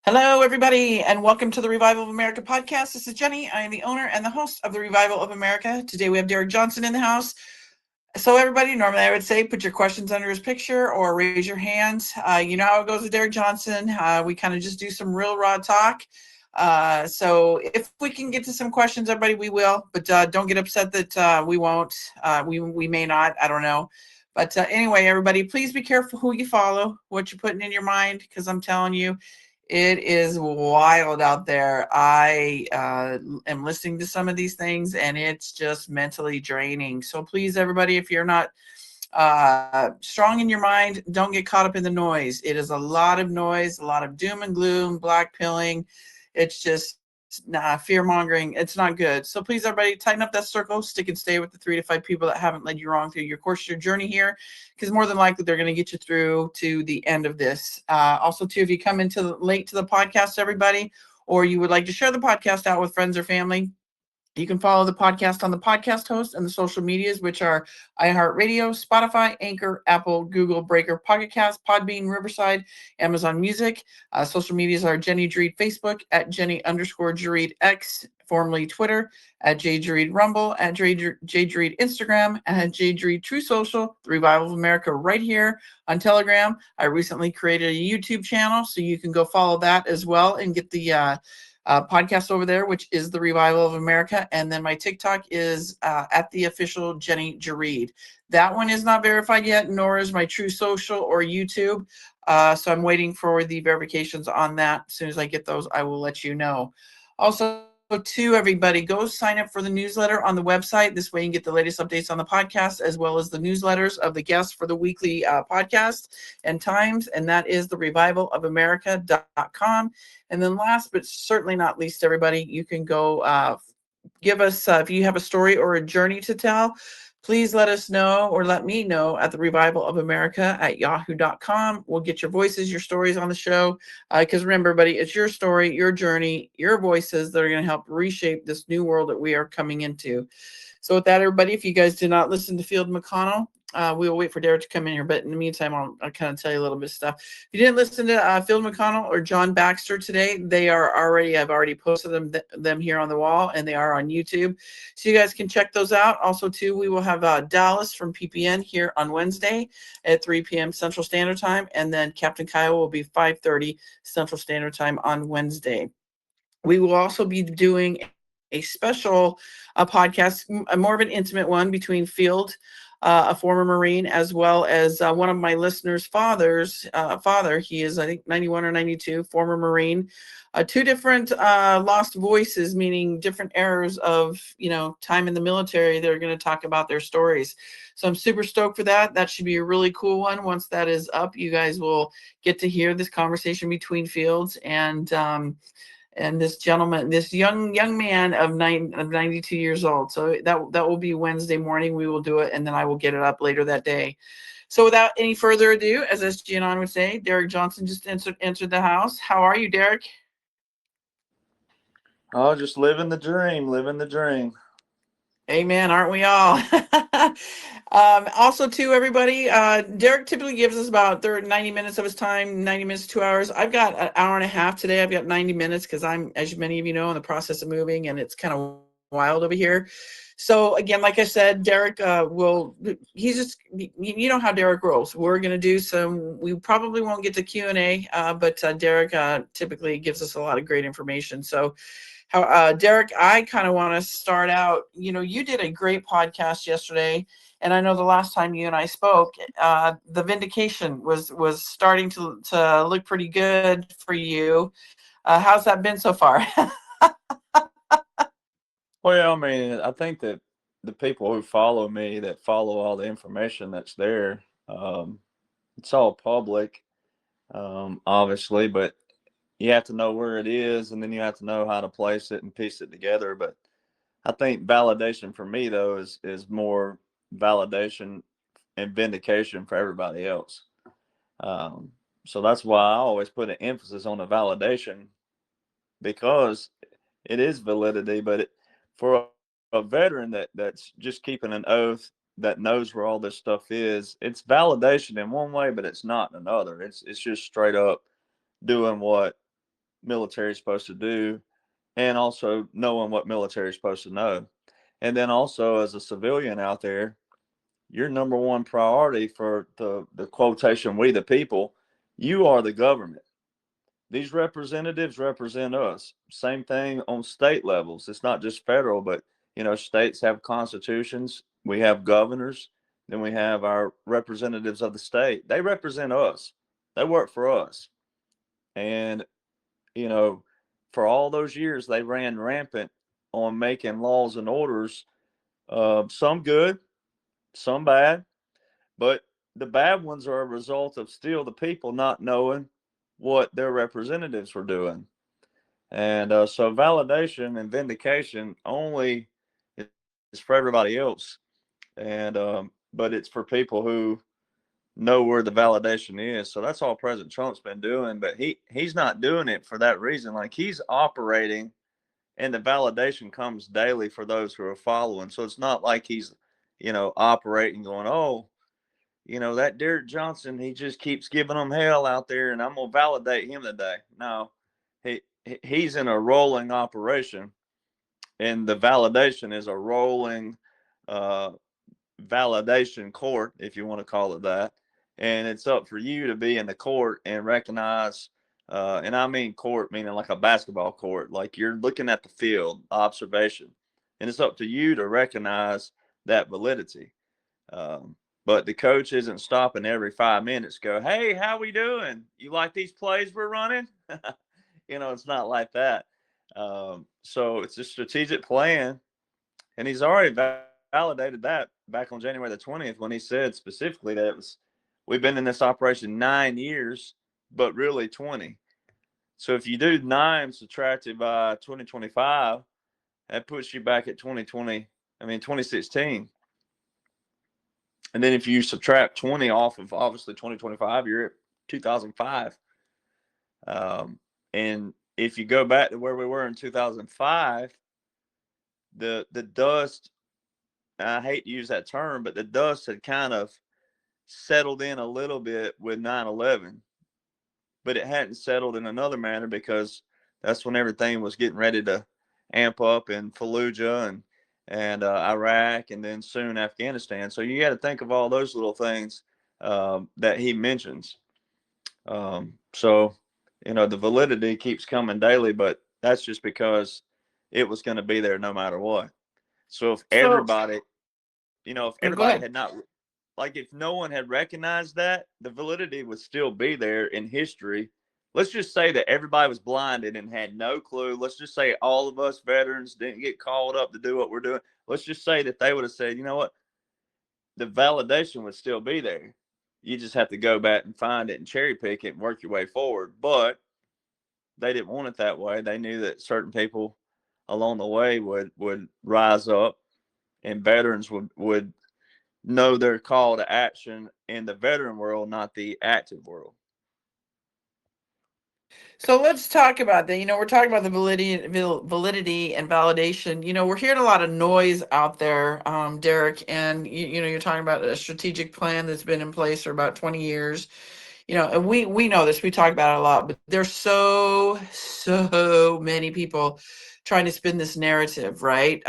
Hello, everybody, and welcome to the Revival of America podcast. This is Jenny. I am the owner and the host of the Revival of America. Today we have Derek Johnson in the house. So, everybody, normally I would say put your questions under his picture or raise your hand. You know how it goes with Derek Johnson. We kind of just do some real raw talk. So, if we can get to some questions, everybody, we will. But don't get upset that we won't. We may not. I don't know. But anyway, everybody, please be careful who you follow, what you're putting in your mind, because I'm telling you, it is wild out there. I am listening to some of these things and it's just mentally draining. So please, everybody, if you're not strong in your mind, don't get caught up in the noise. It is a lot of noise, a lot of doom and gloom, black pilling. It's just fear mongering. It's not good. So please, everybody, tighten up that circle, stick and stay with the 3 to 5 people that haven't led you wrong through your course, your journey here, because more than likely they're going to get you through to the end of this. Also, too, if you come into late to the podcast, everybody, or you would like to share the podcast out with friends or family, you can follow the podcast on the podcast host and the social medias, which are iHeartRadio, Spotify, Anchor, Apple, Google, Breaker, Pocket Cast, Podbean, Riverside, Amazon Music. Social medias are Jenny Dreed Facebook at Jenny_Dreed X, formerly Twitter, at JDreed Rumble, at JDreed Instagram, and at JDreed True Social, The Revival of America, right here on Telegram. I recently created a YouTube channel, so you can go follow that as well and get the podcast over there, which is the Revival of America. And then my TikTok is at the official Jenny Jareed. That one is not verified yet, nor is my True Social or YouTube. So I'm waiting for the verifications on that. As soon as I get those, I will let you know. Also, to everybody, go sign up for the newsletter on the website. This way you can get the latest updates on the podcast, as well as the newsletters of the guests for the weekly podcast and times. And that is the revivalofamerica.com. And then last but certainly not least, everybody, you can go give us, if you have a story or a journey to tell, please let us know or let me know at the Revival of America at yahoo.com. We'll get your voices, your stories on the show. Because remember, buddy, it's your story, your journey, your voices that are going to help reshape this new world that we are coming into. So with that, everybody, if you guys did not listen to Field McConnell, we will wait for Derek to come in here. But in the meantime, I'll kind of tell you a little bit of stuff. If you didn't listen to Phil McConnell or John Baxter today, I've already posted them here on the wall, and they are on YouTube. So you guys can check those out. Also, too, we will have Dallas from PPN here on Wednesday at 3 p.m. Central Standard Time. And then Captain Kyle will be 5:30 Central Standard Time on Wednesday. We will also be doing a special podcast, more of an intimate one between Field, a former Marine, as well as one of my listeners' father. He is, I think, 91 or 92, former Marine. Two different lost voices, meaning different eras of time in the military. They're going to talk about their stories. So I'm super stoked for that. That should be a really cool one. Once that is up, you guys will get to hear this conversation between Fields and this gentleman, this young man of 92 years old. So that will be Wednesday morning. We will do it, and then I will get it up later that day. So without any further ado, as SG would say, Derek Johnson just entered the house. How are you, Derek? Oh, just living the dream, living the dream. Amen, aren't we all? Also, to everybody, Derek typically gives us about 90 minutes of his time, 90 minutes, 2 hours. I've got an hour and a half today. I've got 90 minutes because I'm, as many of you know, in the process of moving, and it's kind of wild over here. So again, like I said, Derek he's just, you know how Derek rolls. We're going to do we probably won't get to Q&A, but Derek typically gives us a lot of great information. So Derek, I kind of want to start out. You did a great podcast yesterday, and I know the last time you and I spoke, the vindication was starting to look pretty good for you. How's that been so far? Well, I mean, I think that the people who follow me, that follow all the information that's there, it's all public, obviously, but you have to know where it is, and then you have to know how to place it and piece it together. But I think validation for me, though, is more validation and vindication for everybody else. Um, so that's why I always put an emphasis on the validation, because it is validity. But for a veteran that's just keeping an oath, that knows where all this stuff is, it's validation in one way, but it's not in another. It's just straight up doing what military is supposed to do, and also knowing what military is supposed to know. And then also as a civilian out there, your number one priority for the quotation, we the people, you are the government. These representatives represent us. Same thing on state levels. It's not just federal, but states have constitutions. We have governors. Then we have our representatives of the state. They represent us. They work for us. And you know, for all those years, they ran rampant on making laws and orders. Some good, some bad, but the bad ones are a result of still the people not knowing what their representatives were doing. And so validation and vindication only is for everybody else. And but it's for people who know where the validation is. So that's all President Trump's been doing. But he's not doing it for that reason. Like, he's operating, and the validation comes daily for those who are following. So it's not like he's operating going, oh, that Derek Johnson, he just keeps giving them hell out there, and I'm gonna validate him today. No, he's in a rolling operation, and the validation is a rolling uh, validation court, if you want to call it that. And it's up for you to be in the court and recognize, and I mean court meaning like a basketball court, like you're looking at the field observation, and it's up to you to recognize that validity. But the coach isn't stopping every 5 minutes, go, hey, how we doing? You like these plays we're running? It's not like that. So it's a strategic plan, and he's already validated that back on January the 20th when he said specifically that we've been in this operation 9 years, but really 20. So if you do 9 subtracted by 2025, that puts you back at 2016. And then if you subtract 20 off of obviously 2025, you're at 2005. And if you go back to where we were in 2005, the dust, I hate to use that term, but the dust had kind of settled in a little bit with 9/11, but it hadn't settled in another manner because that's when everything was getting ready to amp up in Fallujah and Iraq, and then soon Afghanistan. So you got to think of all those little things that he mentions. So the validity keeps coming daily, but that's just because it was going to be there no matter what. So if So, everybody, if yeah, go everybody ahead. had not, like, if no one had recognized that, the validity would still be there in history. Let's just say that everybody was blinded and had no clue. Let's just say all of us veterans didn't get called up to do what we're doing. Let's just say that they would have said, you know what? The validation would still be there. You just have to go back and find it and cherry pick it and work your way forward. But they didn't want it that way. They knew that certain people along the way would rise up, and veterans would know their call to action in the veteran world, not the active world. So let's talk about that. We're talking about the validity and validation. We're hearing a lot of noise out there, Derek, and you're talking about a strategic plan that's been in place for about 20 years. And we know this. We talk about it a lot, but there's so many people trying to spin this narrative, right?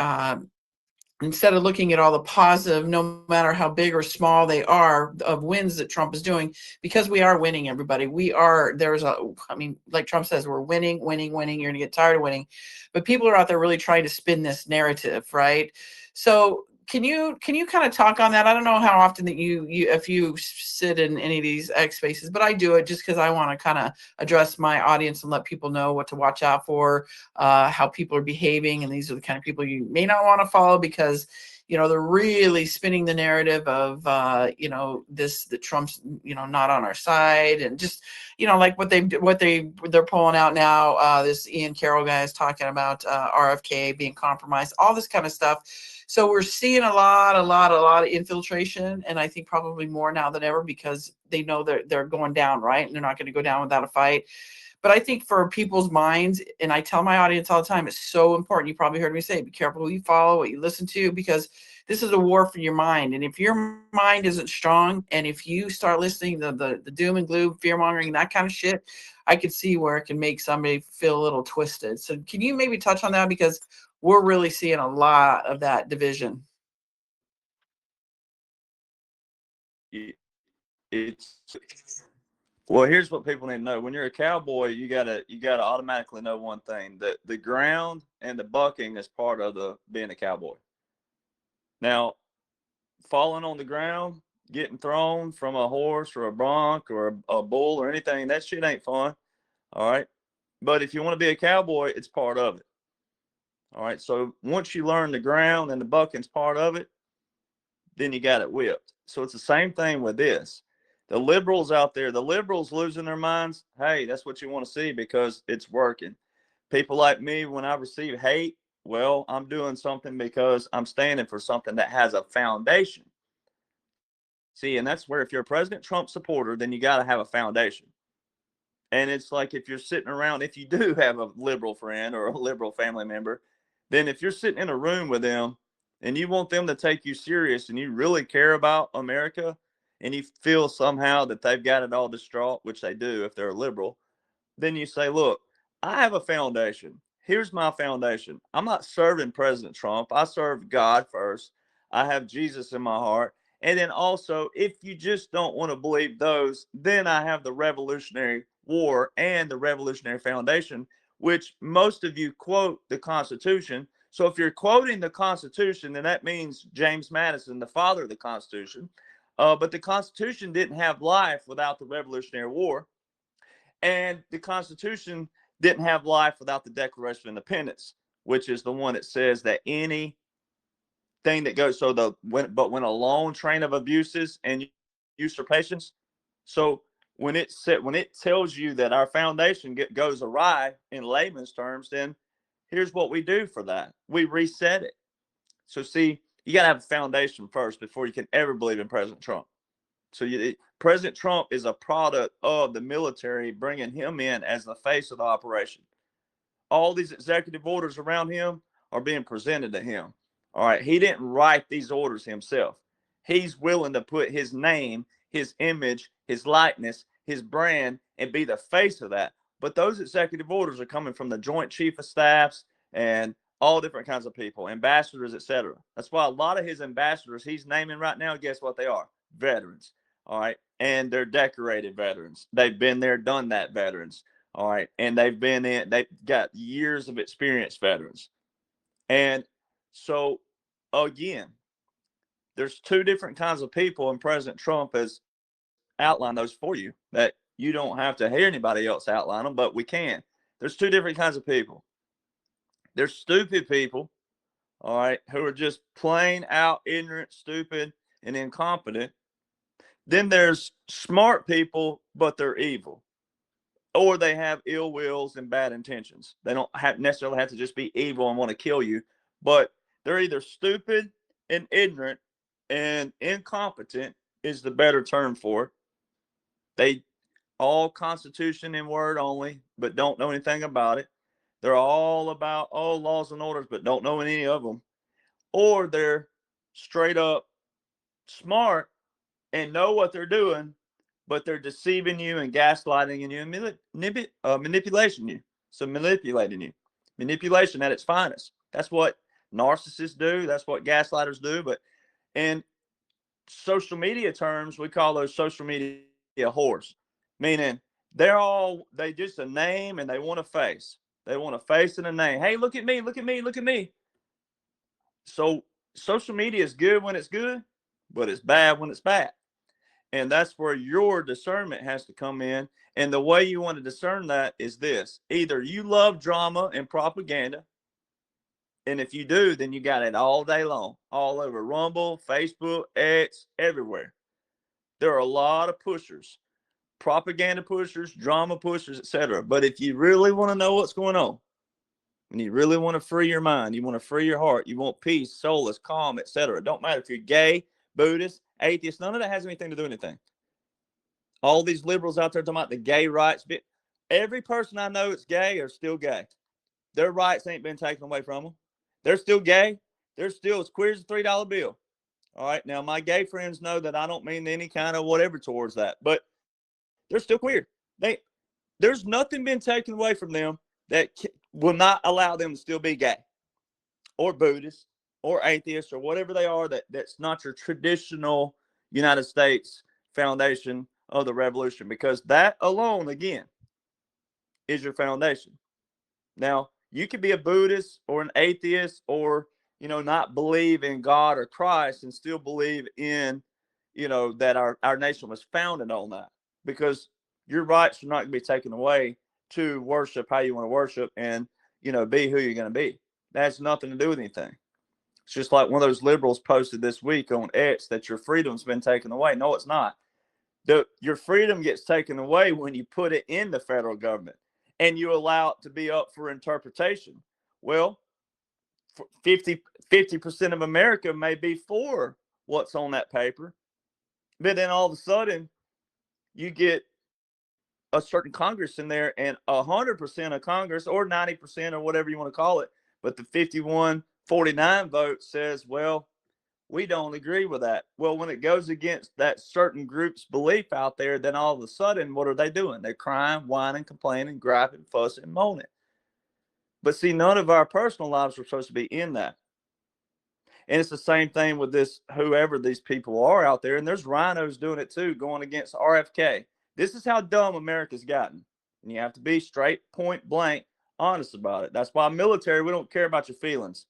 Instead of looking at all the positive, no matter how big or small they are, of wins that Trump is doing, because we are winning, everybody. Like Trump says, we're winning. You're going to get tired of winning. But people are out there really trying to spin this narrative, right? So can you kind of talk on that? I don't know how often that you if you sit in any of these X spaces, but I do it just because I want to kind of address my audience and let people know what to watch out for, how people are behaving, and these are the kind of people you may not want to follow because they're really spinning the narrative of that Trump's not on our side, and just like they're pulling out now. This Ian Carroll guy is talking about RFK being compromised, all this kind of stuff. So we're seeing a lot of infiltration, and I think probably more now than ever because they know they're going down, right, and they're not going to go down without a fight. But I think for people's minds, and I tell my audience all the time, it's so important. You probably heard me say, be careful who you follow, what you listen to, because this is a war for your mind. And if your mind isn't strong, and if you start listening to the doom and gloom, fear mongering, that kind of shit, I could see where it can make somebody feel a little twisted. So can you maybe touch on that? Because we're really seeing a lot of that division. It's well, here's what people need to know. When you're a cowboy, you gotta automatically know one thing: that the ground and the bucking is part of the being a cowboy. Now, falling on the ground, getting thrown from a horse or a bronc or a bull or anything, that shit ain't fun. All right. But if you want to be a cowboy, it's part of it. All right. So once you learn the ground and the bucking's part of it, then you got it whipped. So it's the same thing with this. The liberals out there, the liberals losing their minds. Hey, that's what you want to see because it's working. People like me, when I receive hate, well, I'm doing something because I'm standing for something that has a foundation. See, and that's where if you're a President Trump supporter, then you got to have a foundation. And it's like if you're sitting around, if you do have a liberal friend or a liberal family member, then if you're sitting in a room with them and you want them to take you serious and you really care about America and you feel somehow that they've got it all distraught, which they do if they're a liberal, then you say, look, I have a foundation. Here's my foundation. I'm not serving President Trump. I serve God first. I have Jesus in my heart. And then also, if you just don't want to believe those, then I have the Revolutionary War and the Revolutionary Foundation, which most of you quote the Constitution. So if you're quoting the Constitution, then that means James Madison, the father of the Constitution. But the Constitution didn't have life without the Revolutionary War. And the Constitution didn't have life without the Declaration of Independence, which is the one that says that anything that goes when a long train of abuses and usurpations. So when it tells you that our foundation goes awry in layman's terms, then here's what we do for that: we reset it. So see, you got to have a foundation first before you can ever believe in President Trump. So President Trump is a product of the military bringing him in as the face of the operation. All these executive orders around him are being presented to him. All right. He didn't write these orders himself. He's willing to put his name, his image, his likeness, his brand, and be the face of that. But those executive orders are coming from the Joint Chief of Staffs and all different kinds of people, ambassadors, etc. That's why a lot of his ambassadors he's naming right now, guess what they are? Veterans. All right. And they're decorated veterans. They've been there, done that veterans. All right. And they've got years of experience veterans. And so, again, there's two different kinds of people, and President Trump has outlined those for you that you don't have to hear anybody else outline them, but we can. There's two different kinds of people. There's stupid people, all right, who are just plain out ignorant, stupid, and incompetent. Then there's smart people, but they're evil. Or they have ill wills and bad intentions. They don't necessarily have to just be evil and want to kill you, but they're either stupid and ignorant, and incompetent is the better term for it. They all Constitution in word only, but don't know anything about it. They're all about laws and orders, but don't know any of them. Or they're straight up smart and know what they're doing, but they're deceiving you and gaslighting you and manipulating you. So manipulating you. Manipulation at its finest. That's what narcissists do. That's what gaslighters do. But in social media terms, we call those social media whores, meaning they just a name and they want a face. They want a face and a name. Hey, look at me, look at me, look at me. So social media is good when it's good, but it's bad when it's bad. And that's where your discernment has to come in. And the way you want to discern that is this: either you love drama and propaganda, and if you do, then you got it all day long, all over Rumble, Facebook, X, everywhere. There are a lot of pushers, propaganda pushers, drama pushers, etc. But if you really want to know what's going on, and you really want to free your mind, you want to free your heart, you want peace, solace, calm, etc. Don't matter if you're gay, Buddhist, atheist, none of that has anything to do with anything. All these liberals out there talking about the gay rights. Every person I know that's gay are still gay. Their rights ain't been taken away from them. They're still gay. They're still as queer as a $3 bill. All right. Now, my gay friends know that I don't mean any kind of whatever towards that, but they're still queer. There's nothing been taken away from them that will not allow them to still be gay or Buddhist or atheist or whatever they are that's not your traditional United States foundation of the revolution, because that alone, again, is your foundation. Now, you could be a Buddhist or an atheist or, not believe in God or Christ and still believe in, that our nation was founded on that, because your rights are not going to be taken away to worship how you want to worship and, be who you're going to be. That has nothing to do with anything. It's just like one of those liberals posted this week on X that your freedom's been taken away. No, it's not. Your freedom gets taken away when you put it in the federal government and you allow it to be up for interpretation. Well, 50% of America may be for what's on that paper, but then all of a sudden you get a certain Congress in there, and 100% of Congress, or 90% or whatever you want to call it, but the 51-49 vote says, well, we don't agree with that. Well, when it goes against that certain group's belief out there, then all of a sudden, what are they doing? They're crying, whining, complaining, griping, fussing, moaning. But see, none of our personal lives are supposed to be in that. And it's the same thing with this, whoever these people are out there. And there's rhinos doing it too, going against RFK. This is how dumb America's gotten. And you have to be straight, point blank, honest about it. That's why military, we don't care about your feelings.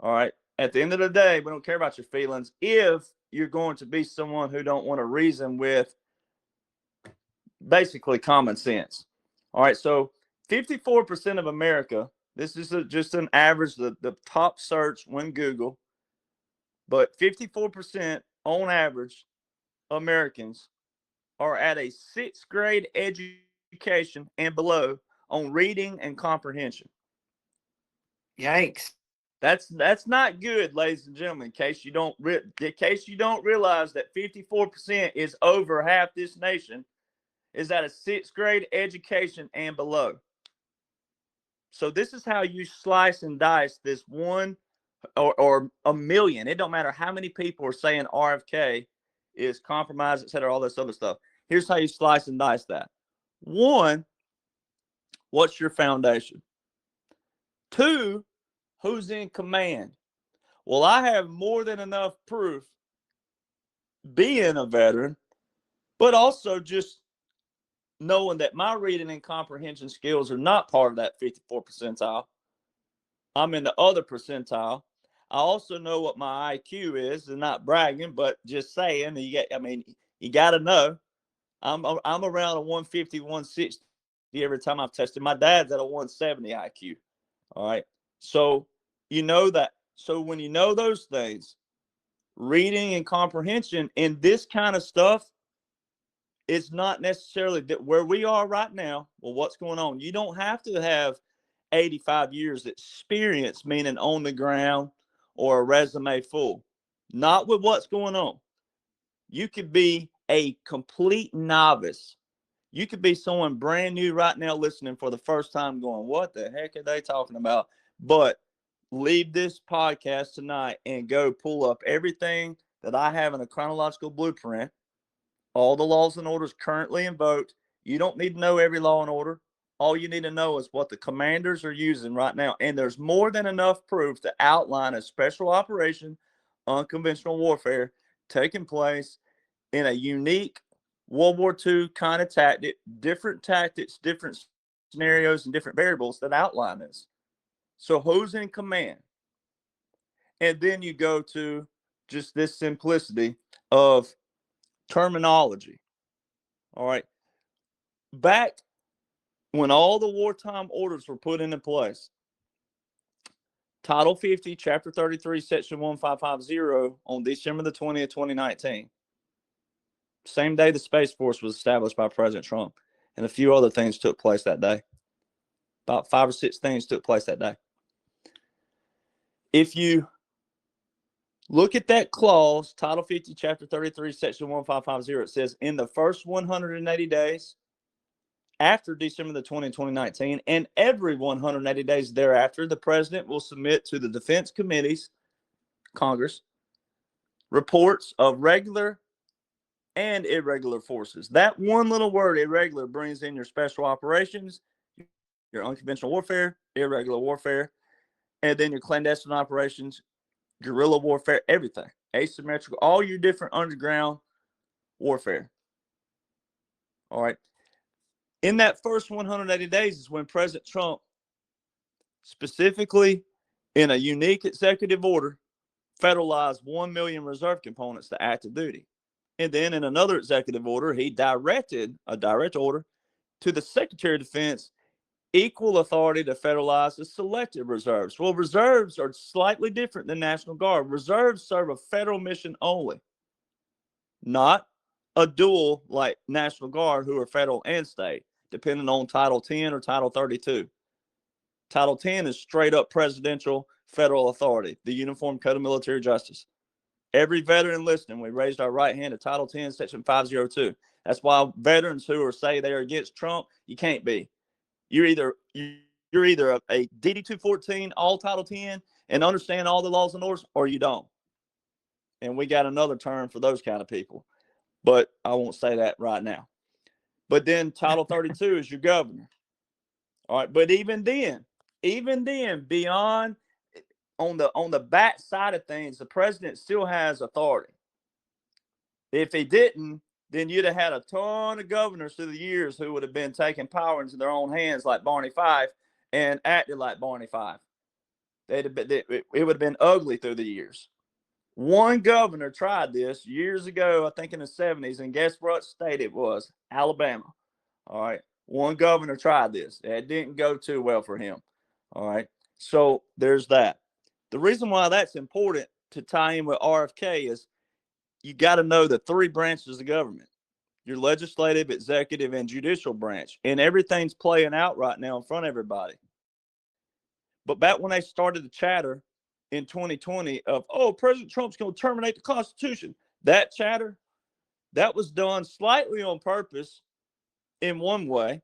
All right. At the end of the day, we don't care about your feelings if you're going to be someone who don't want to reason with basically common sense. All right. So 54% of America, this is just an average, the top search when Google, but 54% on average Americans are at a 6th grade education and below on reading and comprehension. Yikes. That's not good, ladies and gentlemen. In case you don't realize that 54% is over half this nation is at a 6th grade education and below. So this is how you slice and dice this one or a million. It don't matter how many people are saying RFK is compromised, et cetera, all this other stuff. Here's how you slice and dice that. 1, what's your foundation? 2, who's in command? Well, I have more than enough proof being a veteran, but also just knowing that my reading and comprehension skills are not part of that 54 percentile. I'm in the other percentile. I also know what my IQ is, and not bragging, but just saying. You got to know. I'm around a 150, 160 every time I've tested. My dad's at a 170 IQ. All right. So you know that. So when you know those things, reading and comprehension in this kind of stuff, it's not necessarily that where we are right now. Well, what's going on? You don't have to have 85 years experience, meaning on the ground, or a resume full. Not with what's going on. You could be a complete novice. You could be someone brand new right now listening for the first time going, what the heck are they talking about? But leave this podcast tonight and go pull up everything that I have in a chronological blueprint, all the laws and orders currently invoked. You don't need to know every law and order. All you need to know is what the commanders are using right now. And there's more than enough proof to outline a special operation, unconventional warfare, taking place in a unique World War II kind of tactic, different tactics, different scenarios, and different variables that outline this. So who's in command? And then you go to just this simplicity of terminology. All right. Back when all the wartime orders were put into place, Title 50, Chapter 33, Section 1550 on December the 20th, 2019. Same day the Space Force was established by President Trump. And a few other things took place that day. About 5 or 6 things took place that day. If you look at that clause, Title 50, Chapter 33, Section 1550, it says, in the first 180 days after December the 20th, 2019, and every 180 days thereafter, the president will submit to the defense committees, Congress, reports of regular and irregular forces. That one little word, irregular, brings in your special operations, your unconventional warfare, irregular warfare, and then your clandestine operations, guerrilla warfare, everything. Asymmetrical, all your different underground warfare. All right. In that first 180 days is when President Trump, specifically in a unique executive order, federalized 1 million reserve components to active duty. And then in another executive order, he directed a direct order to the Secretary of Defense equal authority to federalize the selected reserves. Well, reserves are slightly different than National Guard. Reserves serve a federal mission only, not a dual like National Guard, who are federal and state, depending on Title 10 or Title 32. Title 10 is straight up presidential federal authority, the Uniform Code of Military Justice. Every veteran listening, we raised our right hand to Title 10, Section 502. That's why veterans who are say they are against Trump, you can't be. You're either a DD 214, all Title 10, and understand all the laws and orders, or you don't. And we got another term for those kind of people, but I won't say that right now. But then Title 32 is your governor. All right, but even then, beyond on the back side of things, the president still has authority. If he didn't, then you'd have had a ton of governors through the years who would have been taking power into their own hands like Barney Fife and acted like Barney Fife. It would have been ugly through the years. One governor tried this years ago, I think in the 70s, and guess what state it was? Alabama. All right. One governor tried this. It didn't go too well for him. All right. So there's that. The reason why that's important to tie in with RFK is you got to know the three branches of government: your legislative, executive, and judicial branch. And everything's playing out right now in front of everybody. But back when they started the chatter in 2020 of, oh, President Trump's going to terminate the Constitution, that chatter, that was done slightly on purpose in one way.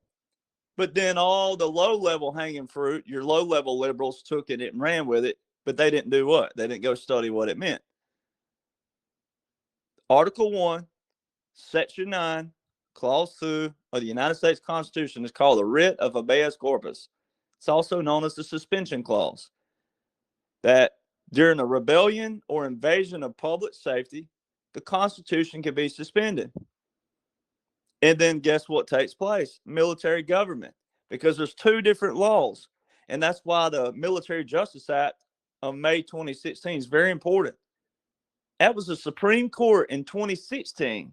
But then all the low-level hanging fruit, your low-level liberals took it and ran with it, but they didn't do what? They didn't go study what it meant. Article 1, Section 9, Clause 2 of the United States Constitution is called the writ of habeas corpus. It's also known as the suspension clause. That during a rebellion or invasion of public safety, the Constitution can be suspended. And then guess what takes place? Military government. Because there's two different laws. And that's why the Military Justice Act of May 2016 is very important. That was the Supreme Court in 2016.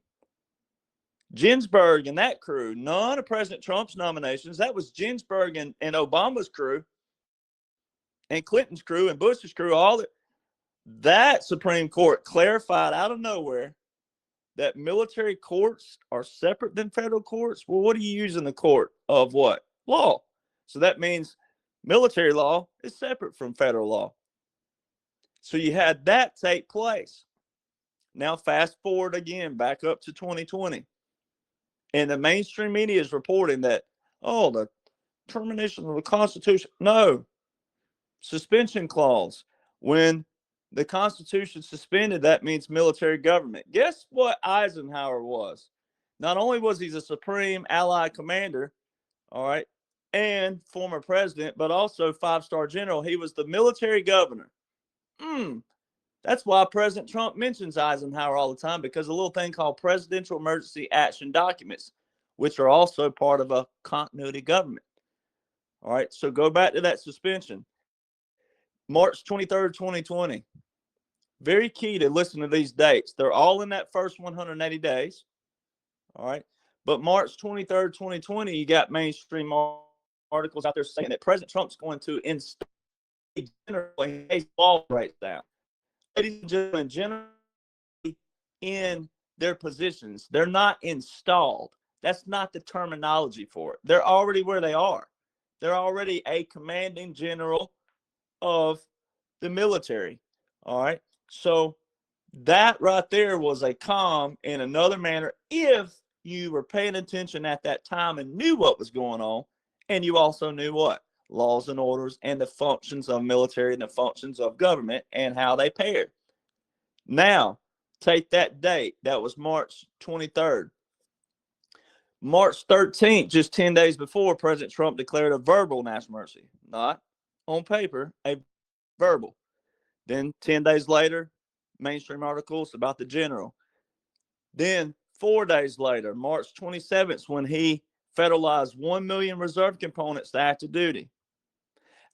Ginsburg and that crew, none of President Trump's nominations. That was Ginsburg and Obama's crew and Clinton's crew and Bush's crew. That Supreme Court clarified out of nowhere that military courts are separate than federal courts. Well, what do you use in the court of what? Law. So that means military law is separate from federal law. So you had that take place. Now fast forward again, back up to 2020. And the mainstream media is reporting that, oh, the termination of the Constitution. No. Suspension clause. When the Constitution suspended, that means military government. Guess what Eisenhower was? Not only was he the supreme Allied commander, all right, and former president, but also five-star general. He was the military governor. That's why President Trump mentions Eisenhower all the time, because a little thing called Presidential Emergency Action Documents, which are also part of a continuity government. All right, so go back to that suspension. March 23rd, 2020. Very key to listen to these dates. They're all in that first 180 days. All right. But March 23rd, 2020, you got mainstream articles out there saying that President Trump's going to install generally a law breaks down. Ladies and gentlemen, generally in their positions, they're not installed. That's not the terminology for it. They're already where they are. They're already a commanding general of the military. All right. So that right there was a calm in another manner if you were paying attention at that time and knew what was going on, and you also knew what? Laws and orders and the functions of military and the functions of government and how they paired. Now, take that date. That was March 23rd. March 13th, just 10 days before, President Trump declared a verbal national emergency, not on paper, a verbal. Then 10 days later, mainstream articles about the general. Then 4 days later, March 27th, when he federalized 1 million reserve components to active duty.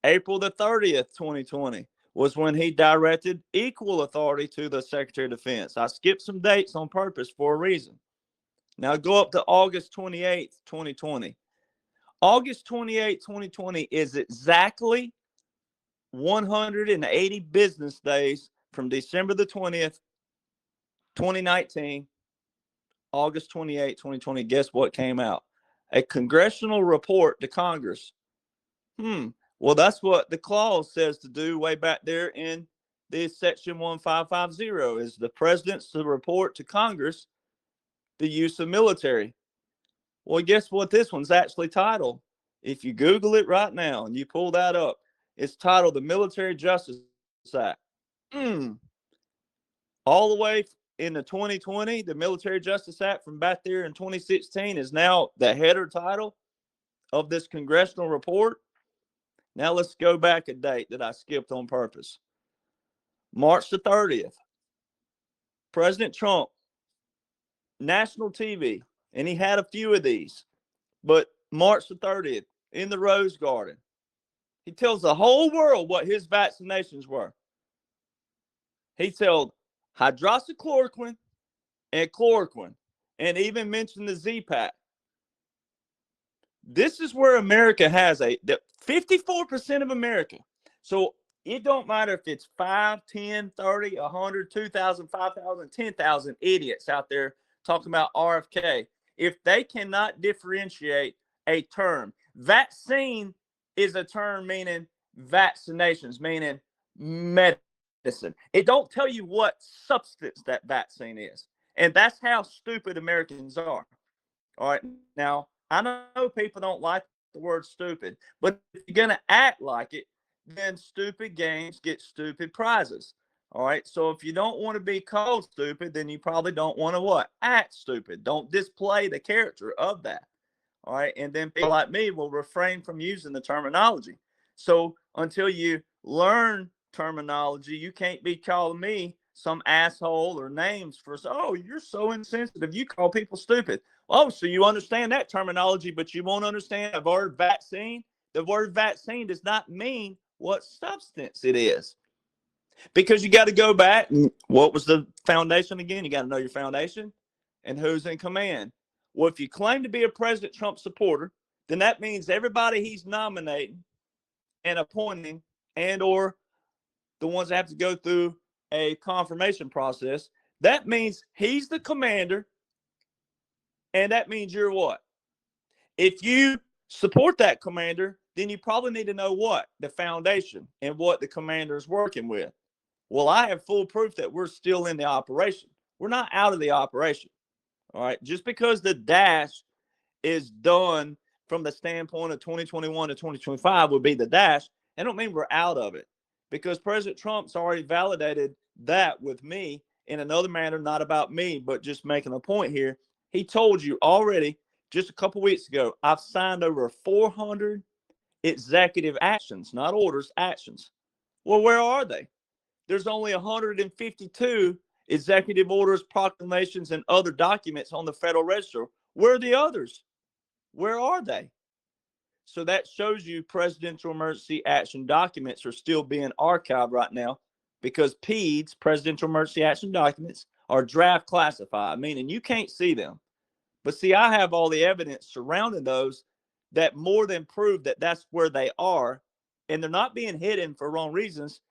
April the 30th, 2020, was when he directed equal authority to the Secretary of Defense. I skipped some dates on purpose for a reason. Now go up to August 28th, 2020. August 28th, 2020 is exactly 180 business days from December the 20th, 2019, August 28th, 2020. Guess what came out? A congressional report to Congress. Well, that's what the clause says to do way back there in the section 1550 is the president's to report to Congress the use of military. Well, guess what this one's actually titled? If you Google it right now and you pull that up, it's titled the Military Justice Act. All the way into 2020, the Military Justice Act from back there in 2016 is now the header title of this congressional report. Now let's go back a date that I skipped on purpose. March the 30th, President Trump, national TV, and he had a few of these, but March the 30th in the Rose Garden, he tells the whole world what his vaccinations were. He told hydroxychloroquine and chloroquine, and even mentioned the Z-Pack. This is where America has 54% of America. So it don't matter if it's 5, 10, 30, 100, 2,000, 5,000, 10,000 idiots out there talking about RFK. If they cannot differentiate a term, vaccine is a term meaning vaccinations, meaning medicine. It don't tell you what substance that vaccine is. And that's how stupid Americans are. All right. Now, I know people don't like the word stupid, but if you're going to act like it, then stupid games get stupid prizes. All right. So if you don't want to be called stupid, then you probably don't want to what? Act stupid. Don't display the character of that. All right. And then people like me will refrain from using the terminology. So until you learn terminology, you can't be calling me some asshole or names for, oh, you're so insensitive. You call people stupid. Oh, so you understand that terminology, but you won't understand the word vaccine? The word vaccine does not mean what substance it is. Because you got to go back. What was the foundation again? You got to know your foundation and who's in command. Well, if you claim to be a President Trump supporter, then that means everybody he's nominating and appointing and or the ones that have to go through a confirmation process, that means he's the commander. And that means you're what? If you support that commander, then you probably need to know what? The foundation and what the commander is working with. Well, I have full proof that we're still in the operation. We're not out of the operation. All right. Just because the dash is done from the standpoint of 2021 to 2025 would be the dash. I don't mean we're out of it because President Trump's already validated that with me in another manner, not about me, but just making a point here. He told you already just a couple weeks ago, I've signed over 400 executive actions, not orders, actions. Well, where are they? There's only 152 executive orders, proclamations, and other documents on the Federal Register. Where are the others? Where are they? So that shows you presidential emergency action documents are still being archived right now because PEDS, presidential emergency action documents, are draft classified, meaning you can't see them. But see, I have all the evidence surrounding those that more than prove that that's where they are, and they're not being hidden for wrong reasons.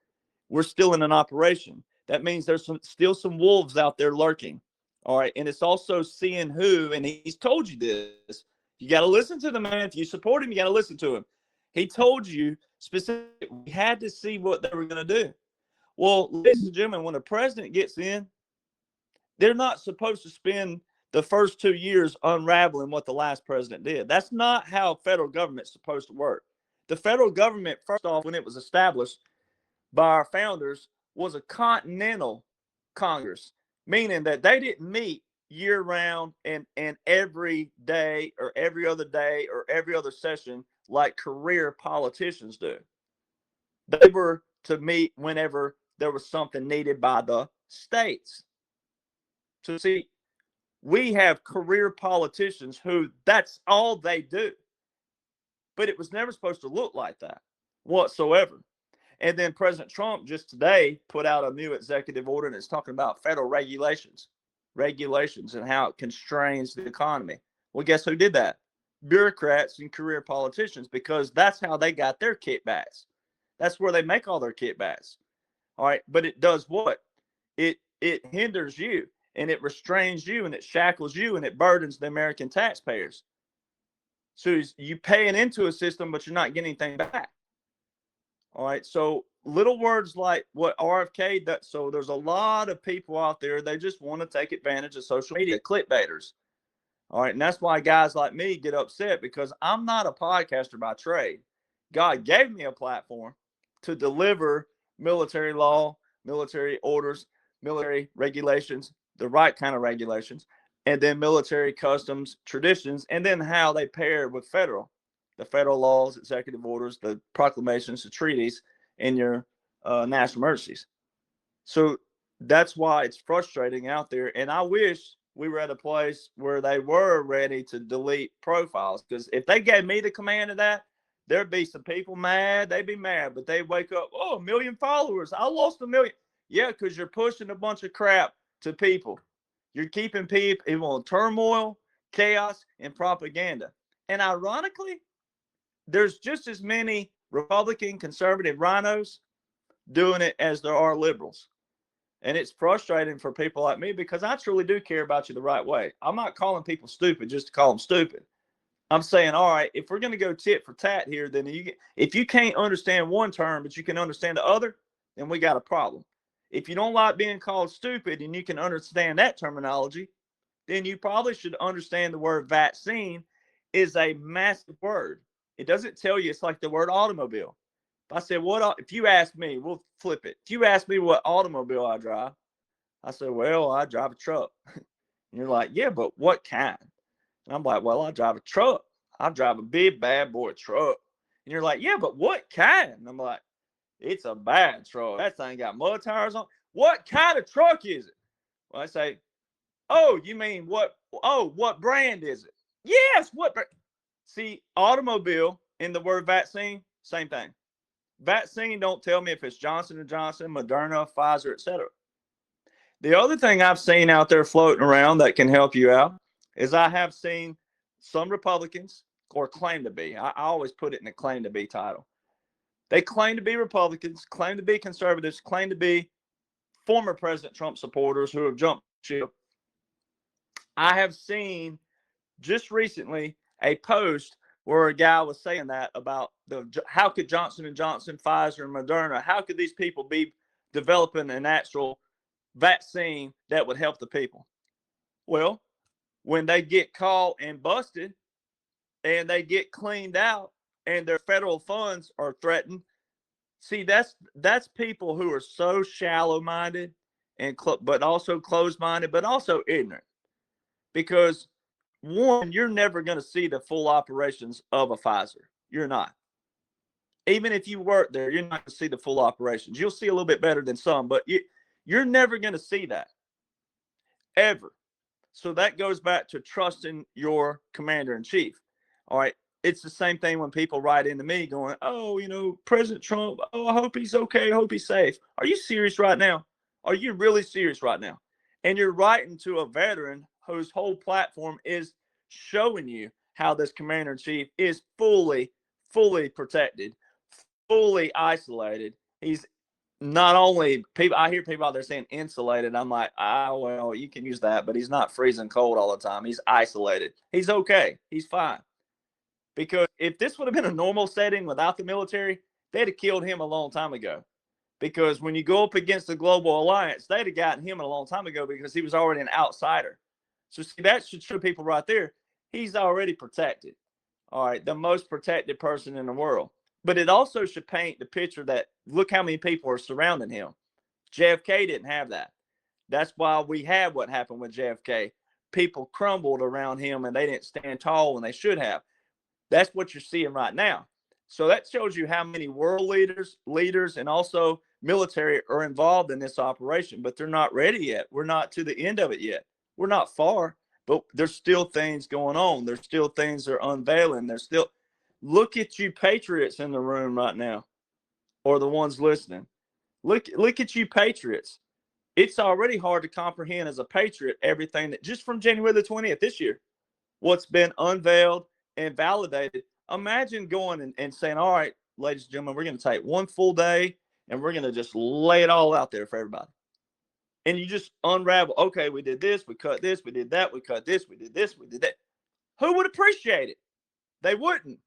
We're still in an operation. That means there's still some wolves out there lurking. All right. And it's also seeing who, and he's told you this. You got to listen to the man. If you support him, you got to listen to him. He told you specifically, we had to see what they were going to do. Well, ladies and gentlemen, when the president gets in, they're not supposed to spend the first 2 years unraveling what the last president did. That's not how federal government's supposed to work. The federal government, first off, when it was established by our founders, was a continental Congress. meaning that they didn't meet year round and every day or every other day or every other session like career politicians do. They were to meet whenever there was something needed by the states. So see, we have career politicians who that's all they do. But it was never supposed to look like that whatsoever. And then President Trump just today put out a new executive order and it's talking about federal regulations and how it constrains the economy. Well, guess who did that? Bureaucrats and career politicians, because that's how they got their kickbacks. That's where they make all their kickbacks. All right. But it does what? It hinders you and it restrains you and it shackles you and it burdens the American taxpayers. So you paying into a system, but you're not getting anything back. All right. So little words like what RFK does. So there's a lot of people out there, they just want to take advantage of social media, clickbaiters. All right. And that's why guys like me get upset, because I'm not a podcaster by trade. God gave me a platform to deliver military law, military orders, military regulations, the right kind of regulations, and then military customs traditions, and then how they pair with the federal laws, executive orders, the proclamations, the treaties, and your national emergencies. So that's why it's frustrating out there. And I wish we were at a place where they were ready to delete profiles, because if they gave me the command of that, there'd be some people mad. They'd be mad, but they wake up, oh, 1 million followers. I lost 1 million. Yeah, because you're pushing a bunch of crap to people. You're keeping people in turmoil, chaos, and propaganda. And ironically, there's just as many Republican conservative rhinos doing it as there are liberals. And it's frustrating for people like me, because I truly do care about you the right way. I'm not calling people stupid just to call them stupid. I'm saying, all right, if we're going to go tit for tat here, then if you can't understand one term, but you can understand the other, then we got a problem. If you don't like being called stupid and you can understand that terminology, then you probably should understand the word vaccine is a massive word. It doesn't tell you, it's like the word automobile. If I said, if you ask me, we'll flip it. If you ask me what automobile I drive, I said, well, I drive a truck. And you're like, yeah, but what kind? And I'm like, well, I drive a truck. I drive a big bad boy truck. And you're like, yeah, but what kind? And I'm like, it's a bad truck. That thing got mud tires on. What kind of truck is it? Well, I say, oh, you mean what? Oh, what brand is it? Yes, what brand? See, automobile in the word vaccine, same thing. Vaccine don't tell me if it's Johnson & Johnson, Moderna, Pfizer, etc. The other thing I've seen out there floating around that can help you out is I have seen some Republicans, or claim to be. I always put it in the claim to be title. They claim to be Republicans, claim to be conservatives, claim to be former President Trump supporters who have jumped ship. I have seen just recently a post where a guy was saying that about how could Johnson & Johnson, Pfizer, and Moderna, how could these people be developing an actual vaccine that would help the people? Well, when they get caught and busted and they get cleaned out and their federal funds are threatened, see, that's people who are so shallow-minded and but also closed-minded, but also ignorant. Because one, you're never going to see the full operations of a Pfizer. You're not. Even if you work there, you're not going to see the full operations. You'll see a little bit better than some, but you're never going to see that ever. So that goes back to trusting your commander in chief. All right. It's the same thing when people write into me going, oh, President Trump, oh, I hope he's okay. I hope he's safe. Are you serious right now? Are you really serious right now? And you're writing to a veteran whose whole platform is showing you how this commander in chief is fully protected, fully isolated. He's not only people, I hear people out there saying insulated. I'm like, well, you can use that, but he's not freezing cold all the time. He's isolated. He's okay. He's fine. Because if this would have been a normal setting without the military, they'd have killed him a long time ago. Because when you go up against the global alliance, they'd have gotten him a long time ago because he was already an outsider. So see, that should show people right there, he's already protected. All right, the most protected person in the world. But it also should paint the picture that look how many people are surrounding him. JFK didn't have that. That's why we had what happened with JFK. People crumbled around him and they didn't stand tall when they should have. That's what you're seeing right now. So that shows you how many world leaders, and also military are involved in this operation, but they're not ready yet. We're not to the end of it yet. We're not far, but there's still things going on. There's still things they're unveiling. There's still, look at you patriots in the room right now, or the ones listening. Look at you patriots. It's already hard to comprehend as a patriot everything that just from January the 20th this year, what's been unveiled and validated. Imagine going and saying, all right, ladies and gentlemen, we're going to take one full day and we're going to just lay it all out there for everybody. And you just unravel, okay, we did this, we cut this, we did that, we cut this, we did this, we did that. Who would appreciate it? They wouldn't.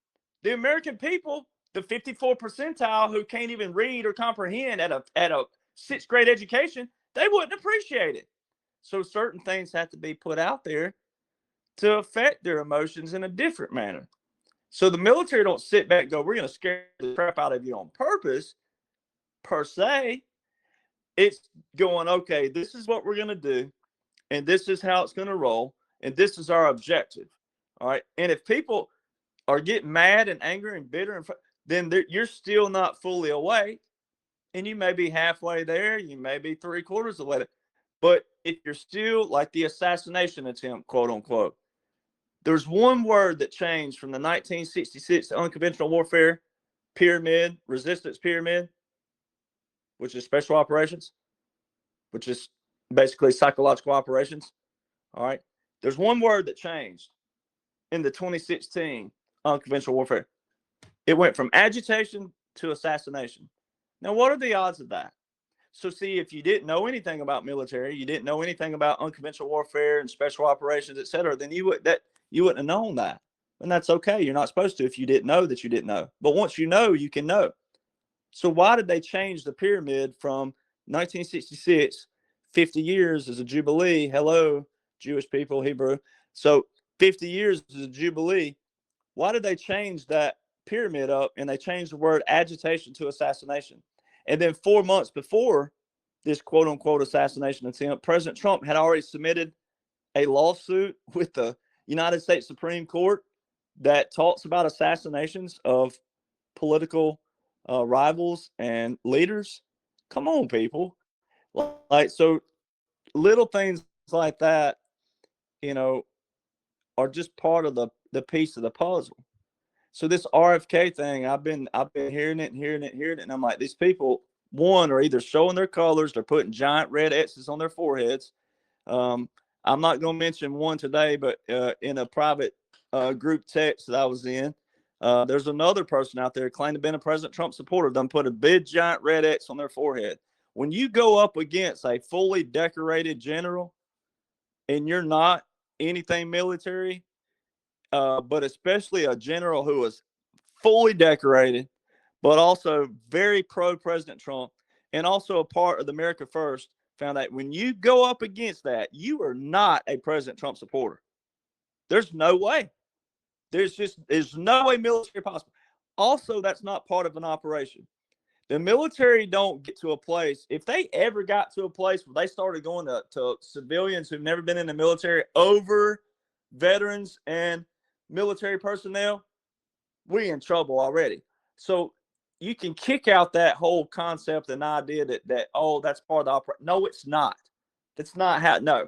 The American people, the 54 percentile who can't even read or comprehend at a sixth grade education, they wouldn't appreciate it. So certain things have to be put out there to affect their emotions in a different manner. So the military don't sit back and go, we're going to scare the crap out of you on purpose, per se. It's going, okay, this is what we're going to do, and this is how it's going to roll, and this is our objective. All right. And if people are getting mad and angry and bitter, then you're still not fully awake, and you may be halfway there, you may be 3/4 of the way there. But if you're still like the assassination attempt, quote unquote, there's one word that changed from the 1966 unconventional warfare pyramid, resistance pyramid, which is special operations, which is basically psychological operations. All right. There's one word that changed in the 2016 unconventional warfare. It went from agitation to assassination. Now, what are the odds of that? So, see, if you didn't know anything about military, you didn't know anything about unconventional warfare and special operations, et cetera, then you wouldn't have known that. And that's okay. You're not supposed to if you didn't know that you didn't know. But once you know, you can know. So why did they change the pyramid from 1966, 50 years as a jubilee? Hello, Jewish people, Hebrew. So 50 years is a jubilee. Why did they change that pyramid up and they changed the word agitation to assassination? And then 4 months before this quote unquote assassination attempt, President Trump had already submitted a lawsuit with the United States Supreme Court that talks about assassinations of political rivals and leaders. Come on, people. Like, so little things like that, you know, are just part of the piece of the puzzle. So this RFK thing, I've been hearing it, and I'm like, these people, one, are either showing their colors, they're putting giant red X's on their foreheads. I'm not going to mention one today, but in a private group text that I was in, there's another person out there claiming to have been a President Trump supporter, done put a big giant red X on their forehead. When you go up against a fully decorated general and you're not anything military, but especially a general who is fully decorated, but also very pro-President Trump, and also a part of the America First, found that when you go up against that, you are not a President Trump supporter. There's no way. There's no way military possible. Also, that's not part of an operation. The military don't get to a place, if they ever got to a place where they started going to civilians who've never been in the military over veterans and military personnel, we're in trouble already. So you can kick out that whole concept and idea that oh, that's part of the operation. No, it's not. That's not how. No,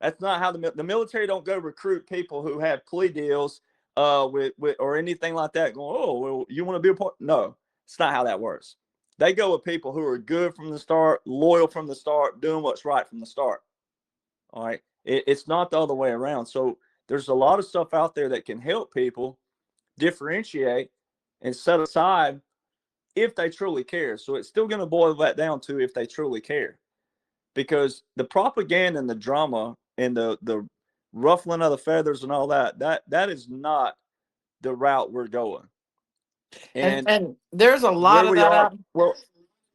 that's not how the military don't go recruit people who have plea deals with or anything like that. Going, oh, well, you want to be a part? No, it's not how that works. They go with people who are good from the start, loyal from the start, doing what's right from the start. All right, it's not the other way around. So there's a lot of stuff out there that can help people differentiate and set aside if they truly care. So it's still going to boil that down to if they truly care, because the propaganda and the drama and the ruffling of the feathers and all that is not the route we're going. And there's a lot where of we that are, out.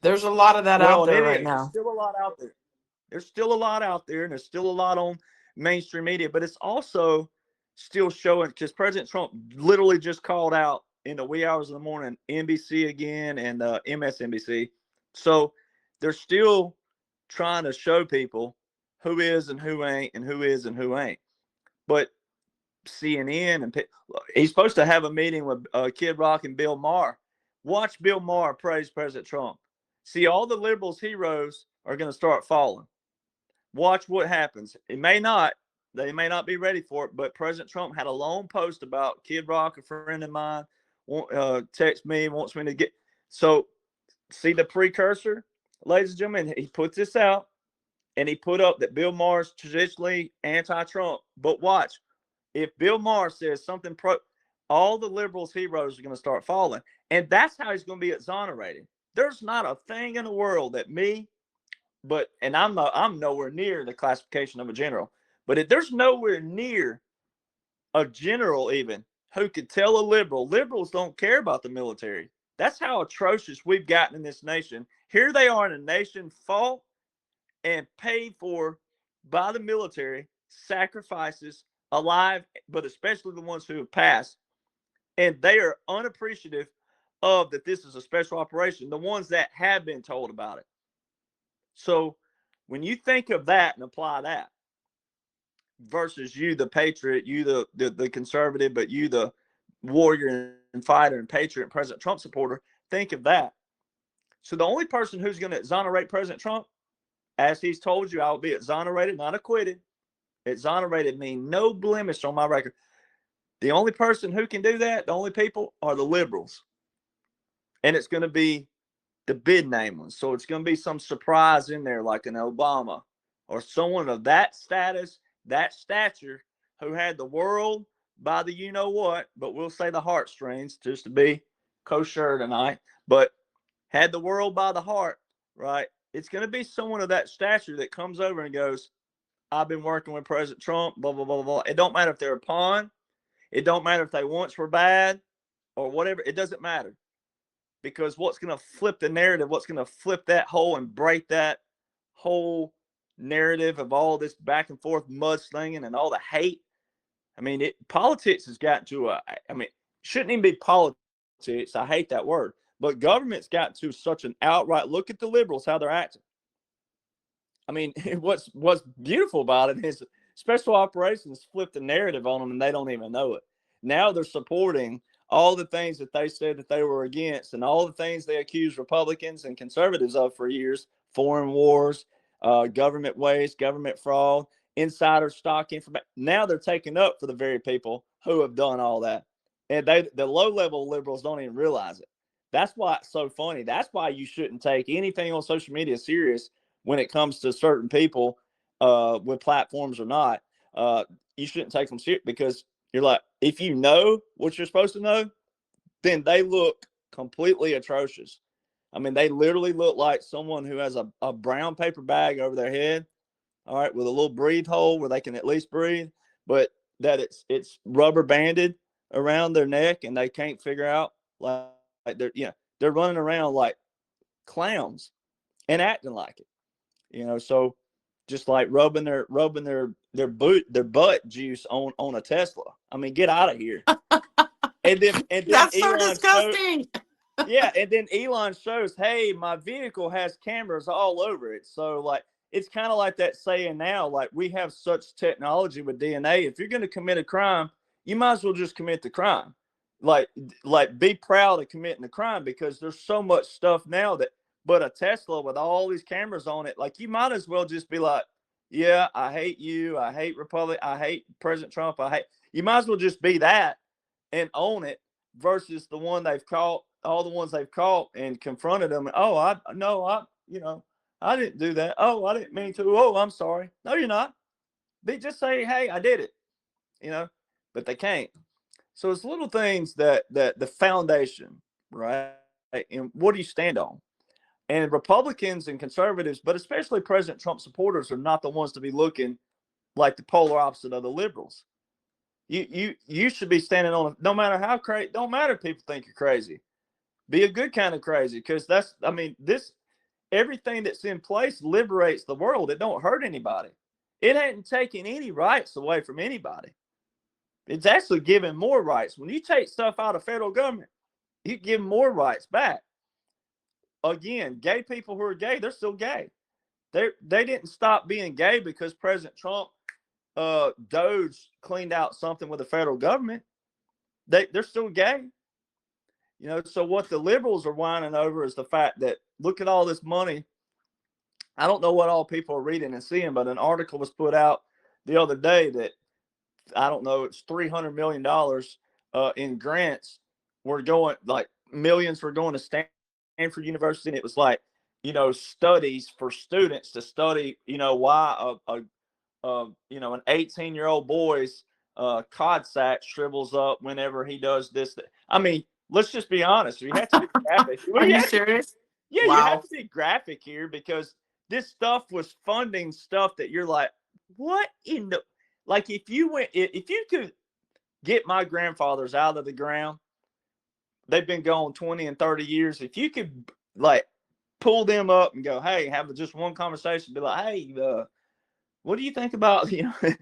There's a lot of that out there right now. There's still a lot out there. There's still a lot out there, and there's still a lot on mainstream media, but it's also still showing, because President Trump literally just called out in the wee hours of the morning, NBC again and MSNBC. So there's still trying to show people who is and who ain't and who is and who ain't. But CNN and he's supposed to have a meeting with Kid Rock and Bill Maher. Watch Bill Maher praise President Trump. See, all the liberals' heroes are going to start falling. Watch what happens. They may not be ready for it, but President Trump had a long post about Kid Rock, a friend of mine, text me, wants me to get. So, see the precursor, ladies and gentlemen, he put this out, and he put up that Bill Maher's traditionally anti-Trump. But watch, if Bill Maher says something all the liberals' heroes are going to start falling. And that's how he's going to be exonerated. There's not a thing in the world that and I'm nowhere near the classification of a general, but if there's nowhere near a general even who could tell a liberals don't care about the military. That's how atrocious we've gotten in this nation. Here they are in a nation fought and paid for by the military, sacrifices, alive, but especially the ones who have passed. And they are unappreciative of that this is a special operation, the ones that have been told about it. So when you think of that and apply that versus you, the patriot, you, the conservative, but you, the warrior and fighter and patriot and President Trump supporter, think of that. So the only person who's going to exonerate President Trump, as he's told you, I will be exonerated, not acquitted. Exonerated means no blemish on my record. The only person who can do that, the only people, are the liberals. And it's going to be the bid name ones. So it's going to be some surprise in there like an Obama or someone of that status, that stature, who had the world by the you-know-what, but we'll say the heartstrings just to be kosher tonight, but had the world by the heart, right? It's going to be someone of that stature that comes over and goes, I've been working with President Trump, blah, blah, blah, blah. It don't matter if they're a pawn. It don't matter if they once were bad or whatever. It doesn't matter. Because what's going to flip the narrative, what's going to flip that hole and break that whole narrative of all this back and forth mudslinging and all the hate. I mean, politics has got to, shouldn't even be politics. I hate that word. But government's got to such an outright look at the liberals, how they're acting. I mean, what's beautiful about it is special operations flip the narrative on them and they don't even know it. Now they're supporting all the things that they said that they were against and all the things they accused Republicans and conservatives of for years: foreign wars, government waste, government fraud, insider stock information. Now they're taking up for the very people who have done all that. And the low-level liberals don't even realize it. That's why it's so funny. That's why you shouldn't take anything on social media serious when it comes to certain people with platforms or not. You shouldn't take them serious because you're like, if you know what you're supposed to know, then they look completely atrocious. I mean, they literally look like someone who has a brown paper bag over their head, all right, with a little breathe hole where they can at least breathe, but that it's rubber banded around their neck and they can't figure out, like they're running around like clowns and acting like it, so just like rubbing their butt juice on a Tesla. I mean, get out of here. And then That's Elon so disgusting. and then Elon shows, hey, my vehicle has cameras all over it. So like, it's kind of like that saying now, like, we have such technology with DNA. If you're going to commit a crime, you might as well just commit the crime. Like be proud of committing the crime, because there's so much stuff now but a Tesla with all these cameras on it, like, you might as well just be like, yeah, I hate you. I hate Republic. I hate President Trump. You might as well just be that and own it, versus the one they've caught, all the ones they've caught and confronted them. Oh, I didn't do that. Oh, I didn't mean to. Oh, I'm sorry. No, you're not. They just say, hey, I did it, but they can't. So it's little things that the foundation, right? And what do you stand on? And Republicans and conservatives, but especially President Trump supporters, are not the ones to be looking like the polar opposite of the liberals. You should be standing on it, no matter how crazy. Don't matter if people think you're crazy. Be a good kind of crazy, because everything that's in place liberates the world. It don't hurt anybody. It hadn't taken any rights away from anybody. It's actually giving more rights. When you take stuff out of federal government, you give more rights back. Again, gay people who are gay, they're still gay. They didn't stop being gay because President Trump, Doge cleaned out something with the federal government. They're still gay. So what the liberals are whining over is the fact that look at all this money. I don't know what all people are reading and seeing, but an article was put out the other day that I don't know, it's $300 million in grants. We're going like millions were going to Stanford University, and it was like studies for students to study why an 18-year-old boy's cod sack shrivels up whenever he does this. I mean, let's just be honest. You have to be graphic. Are you serious? Yeah, Wow. you have to be graphic here because this stuff was funding stuff that you're like, what in the like if you could get my grandfathers out of the ground, they've been gone 20 and 30 years. If you could like pull them up and go, hey, have just one conversation, be like, hey, what do you think about $3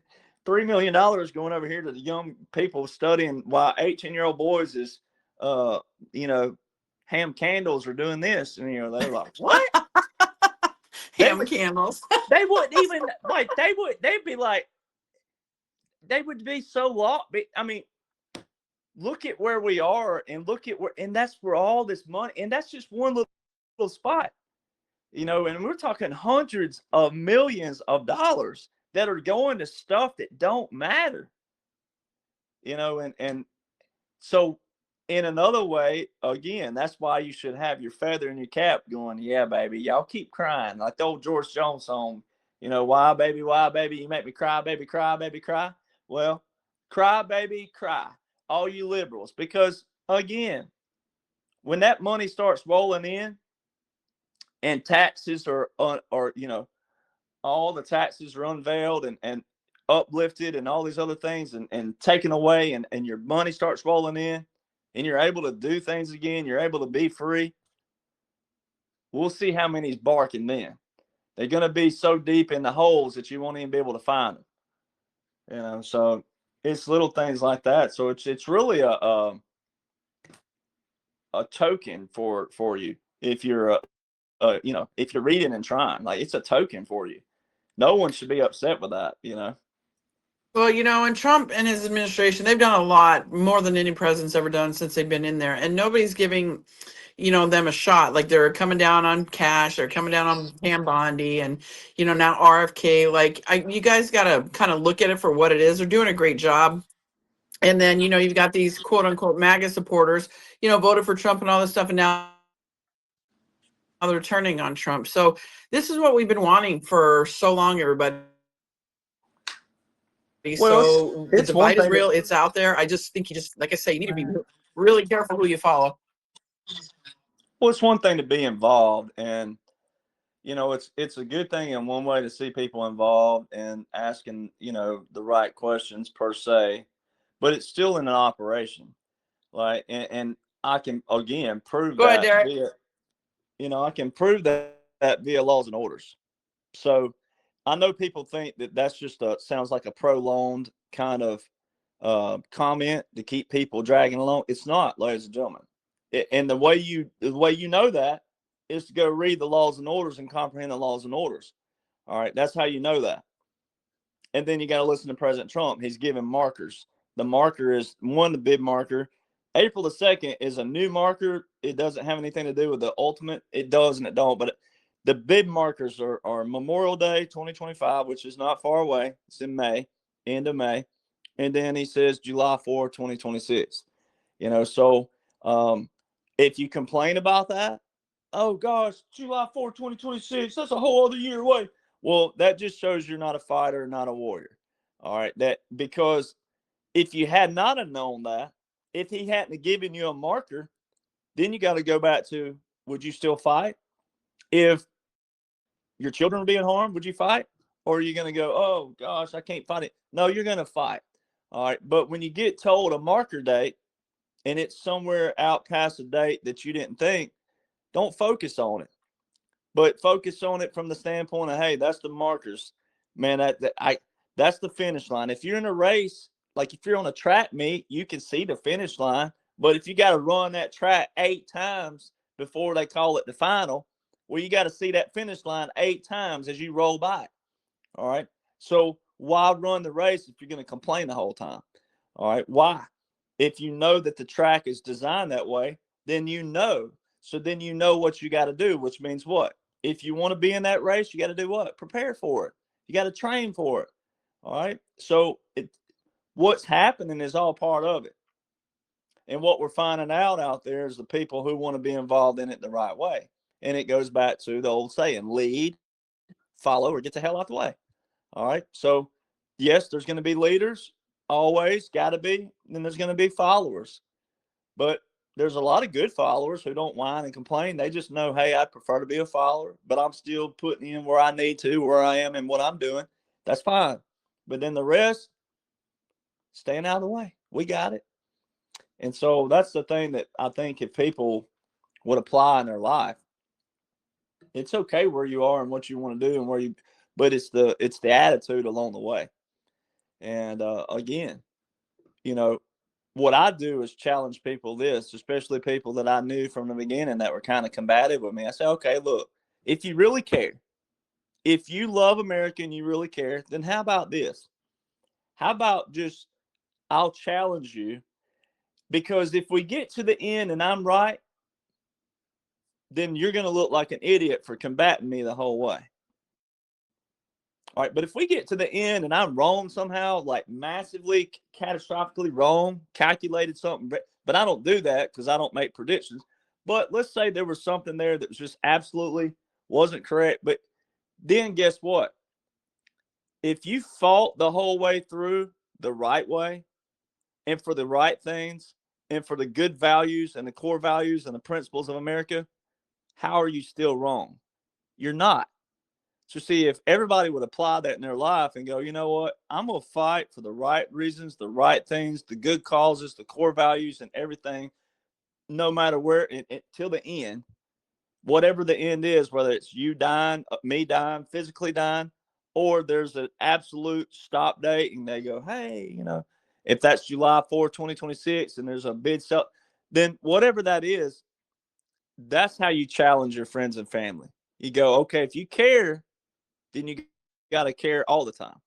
million going over here to the young people studying why 18-year-old boys is ham candles are doing this, and they're like, what? Ham candles. They wouldn't even like. They'd be like, they would be so lost. I mean, look at where we are, and look at where, and that's where all this money, and that's just one little spot, and we're talking hundreds of millions of dollars that are going to stuff that don't matter, and so in another way, again, that's why you should have your feather in your cap going, yeah, baby, y'all keep crying. Like the old George Jones song, why, baby, you make me cry, baby, cry. Well, cry, baby, cry, all you liberals. Because, again, when that money starts rolling in and taxes are all the taxes are unveiled and uplifted and all these other things and taken away and your money starts rolling in, and you're able to do things again, you're able to be free, we'll see how many's barking then. They're going to be so deep in the holes that you won't even be able to find them. So it's little things like that. So it's really a token for you if you're if you're reading and trying. Like, it's a token for you. No one should be upset with that. Well, and Trump and his administration, they've done a lot more than any president's ever done since they've been in there. And nobody's giving, them a shot. Like, they're coming down on Cash, they're coming down on Pam Bondi, and, now RFK. Like, you guys got to kind of look at it for what it is. They're doing a great job. And then, you've got these quote unquote MAGA supporters, voted for Trump and all this stuff. And now they're turning on Trump. So this is what we've been wanting for so long, everybody. Well, so the divide is real. It's out there. I just think like I say, you need to be really careful who you follow. Well, it's one thing to be involved, and it's a good thing in one way to see people involved and asking the right questions per se, but it's still in an operation, like, and I can again prove Go that ahead, Derek. I can prove that via laws and orders. So I know people think that that's just sounds like a prolonged kind of comment to keep people dragging along. It's not, ladies and gentlemen. And the way you know that is to go read the laws and orders and comprehend the laws and orders. All right, that's how you know that. And then you got to listen to President Trump. He's giving markers. The marker is the bid marker. April the 2nd is a new marker. It doesn't have anything to do with the ultimate. It does and it don't. But the bid markers are Memorial Day 2025, which is not far away. It's in May, end of May. And then he says July 4, 2026. So if you complain about that, oh gosh, July 4, 2026, that's a whole other year away. Well, that just shows you're not a fighter, not a warrior. All right. Because if you had not have known that, if he hadn't given you a marker, then you got to go back to, would you still fight? If your children are being harmed, would you fight? Or are you going to go, oh gosh, I can't fight it? No, you're going to fight. All right. But when you get told a marker date and it's somewhere out past a date that you didn't think, don't focus on it. But focus on it from the standpoint of, hey, that's the markers, man. That's the finish line. If you're in a race, like if you're on a track meet, you can see the finish line. But if you got to run that track 8 times before they call it the final, Well, you got to see that finish line 8 times as you roll by. All right. So why run the race if you're going to complain the whole time? All right. Why? If you know that the track is designed that way, then you know. So then you know what you got to do, which means what? If you want to be in that race, you got to do what? Prepare for it. You got to train for it. All right. So what's happening is all part of it. And what we're finding out there is the people who want to be involved in it the right way. And it goes back to the old saying, lead, follow, or get the hell out the way. All right. So, yes, there's going to be leaders, always, got to be. Then there's going to be followers. But there's a lot of good followers who don't whine and complain. They just know, hey, I'd prefer to be a follower, but I'm still putting in where I need to, where I am and what I'm doing. That's fine. But then the rest, staying out of the way. We got it. And so that's the thing that I think if people would apply in their life, it's okay where you are and what you want to do and where you, but it's the attitude along the way. And again, you know, what I do is challenge people this, especially people that I knew from the beginning that were kind of combative with me. I say, okay, look, if you really care, if you love America and you really care, then how about this? How about just, I'll challenge you, because if we get to the end and I'm right, then you're going to look like an idiot for combating me the whole way. All right. But if we get to the end and I'm wrong somehow, like massively, catastrophically wrong, calculated something, but I don't do that because I don't make predictions. But let's say there was something there that was just absolutely wasn't correct. But then guess what? If you fought the whole way through the right way and for the right things and for the good values and the core values and the principles of America, how are you still wrong? You're not. So see, if everybody would apply that in their life and go, you know what, I'm going to fight for the right reasons, the right things, the good causes, the core values and everything, no matter where, till the end, whatever the end is, whether it's you dying, me dying, physically dying, or there's an absolute stop date and they go, hey, you know, if that's July 4th, 2026, and there's a bid sell, then whatever that is, that's how you challenge your friends and family. You go, okay, if you care, then you got to care all the time.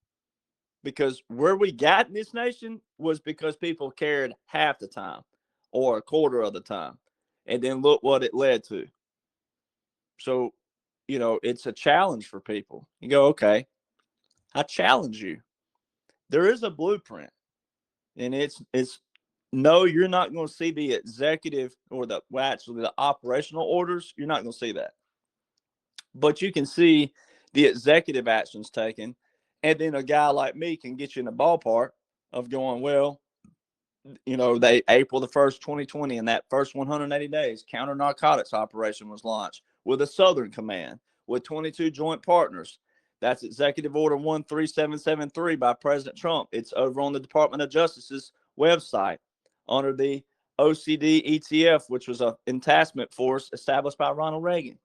Because where we got in this nation was because people cared half the time or a quarter of the time. And then look what it led to. So, you know, it's a challenge for people. You go, okay, I challenge you. There is a blueprint. And it's no, you're not going to see the executive or actually the operational orders. You're not going to see that. But you can see the executive actions taken. And then a guy like me can get you in the ballpark of going, well, you know, April the 1st, 2020, in that first 180 days, counter narcotics operation was launched with a Southern Command with 22 joint partners. That's Executive Order 13773 by President Trump. It's over on the Department of Justice's website under the OCD ETF, which was an entastment force established by Ronald Reagan.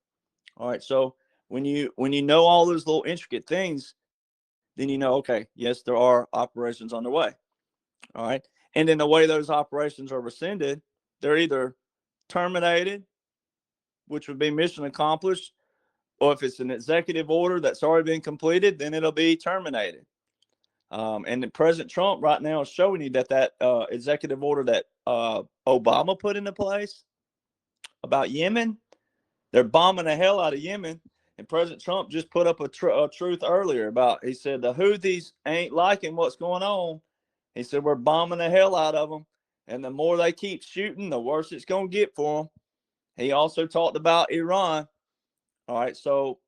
All right. So when you know all those little intricate things, then you know, okay, yes, there are operations underway. All right. And then the way those operations are rescinded, they're either terminated, which would be mission accomplished, or if it's an executive order that's already been completed, then it'll be terminated. And President Trump right now is showing you that executive order that Obama put into place about Yemen, they're bombing the hell out of Yemen. And President Trump just put up a truth earlier about, he said, the Houthis ain't liking what's going on. He said, we're bombing the hell out of them. And the more they keep shooting, the worse it's going to get for them. He also talked about Iran. All right. So,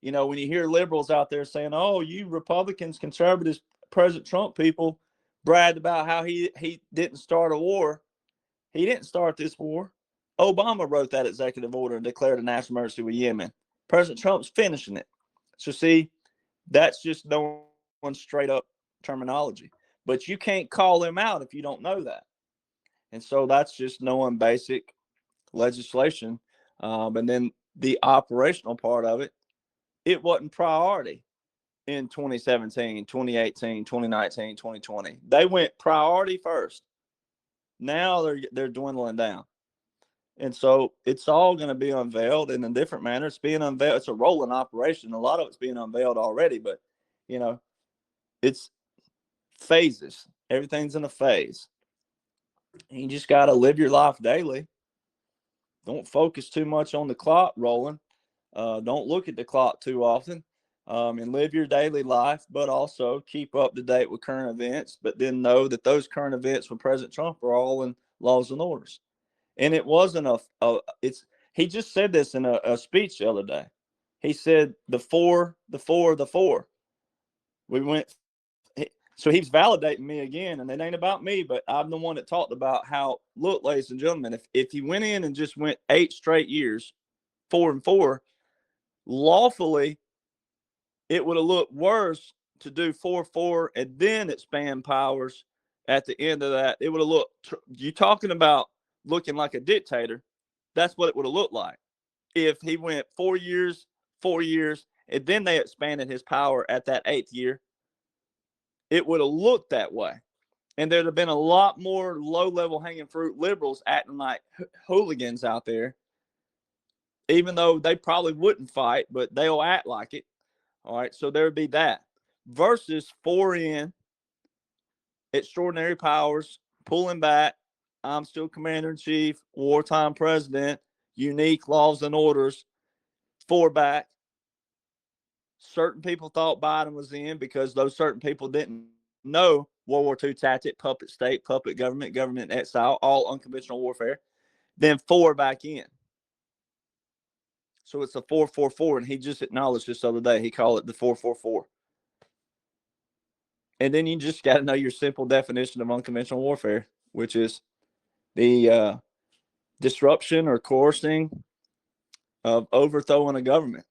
you know, when you hear liberals out there saying, oh, you Republicans, conservatives, President Trump people bragged about how he didn't start a war. He didn't start this war. Obama wrote that executive order and declared a national emergency with Yemen. President Trump's finishing it. So see, that's just knowing straight up terminology. But you can't call him out if you don't know that. And so that's just knowing basic legislation. And then the operational part of it, it wasn't priority in 2017, 2018, 2019, 2020. They went priority first. Now they're dwindling down. And so it's all going to be unveiled in a different manner. It's being unveiled. It's a rolling operation. A lot of it's being unveiled already, but, it's phases. Everything's in a phase. And you just got to live your life daily. Don't focus too much on the clock rolling. Don't look at the clock too often, and live your daily life, but also keep up to date with current events. But then know that those current events with President Trump are all in laws and orders. And it wasn't he just said this in a speech the other day. He said the four. We went, so he's validating me again, and it ain't about me, but I'm the one that talked about how, look, ladies and gentlemen, if he went in and just went 8 straight years, 4-4, lawfully, it would have looked worse to do 4-4 and then expand powers at the end of that. It would have looked, you talking about looking like a dictator, that's what it would have looked like. If he went 4 years, and then they expanded his power at that 8th year, it would have looked that way. And there'd have been a lot more low-level hanging fruit liberals acting like hooligans out there, even though they probably wouldn't fight, but they'll act like it. All right, so there would be that. Versus 4 in, extraordinary powers, pulling back, I'm still commander-in-chief, wartime president, unique laws and orders, 4 back. Certain people thought Biden was in because those certain people didn't know World War II tactic, puppet state, puppet government, government exile, all unconventional warfare. Then 4 back in. So it's a 4-4-4, and he just acknowledged this other day. He called it the 4-4-4. And then you just got to know your simple definition of unconventional warfare, which is the disruption or coercing of overthrowing a government.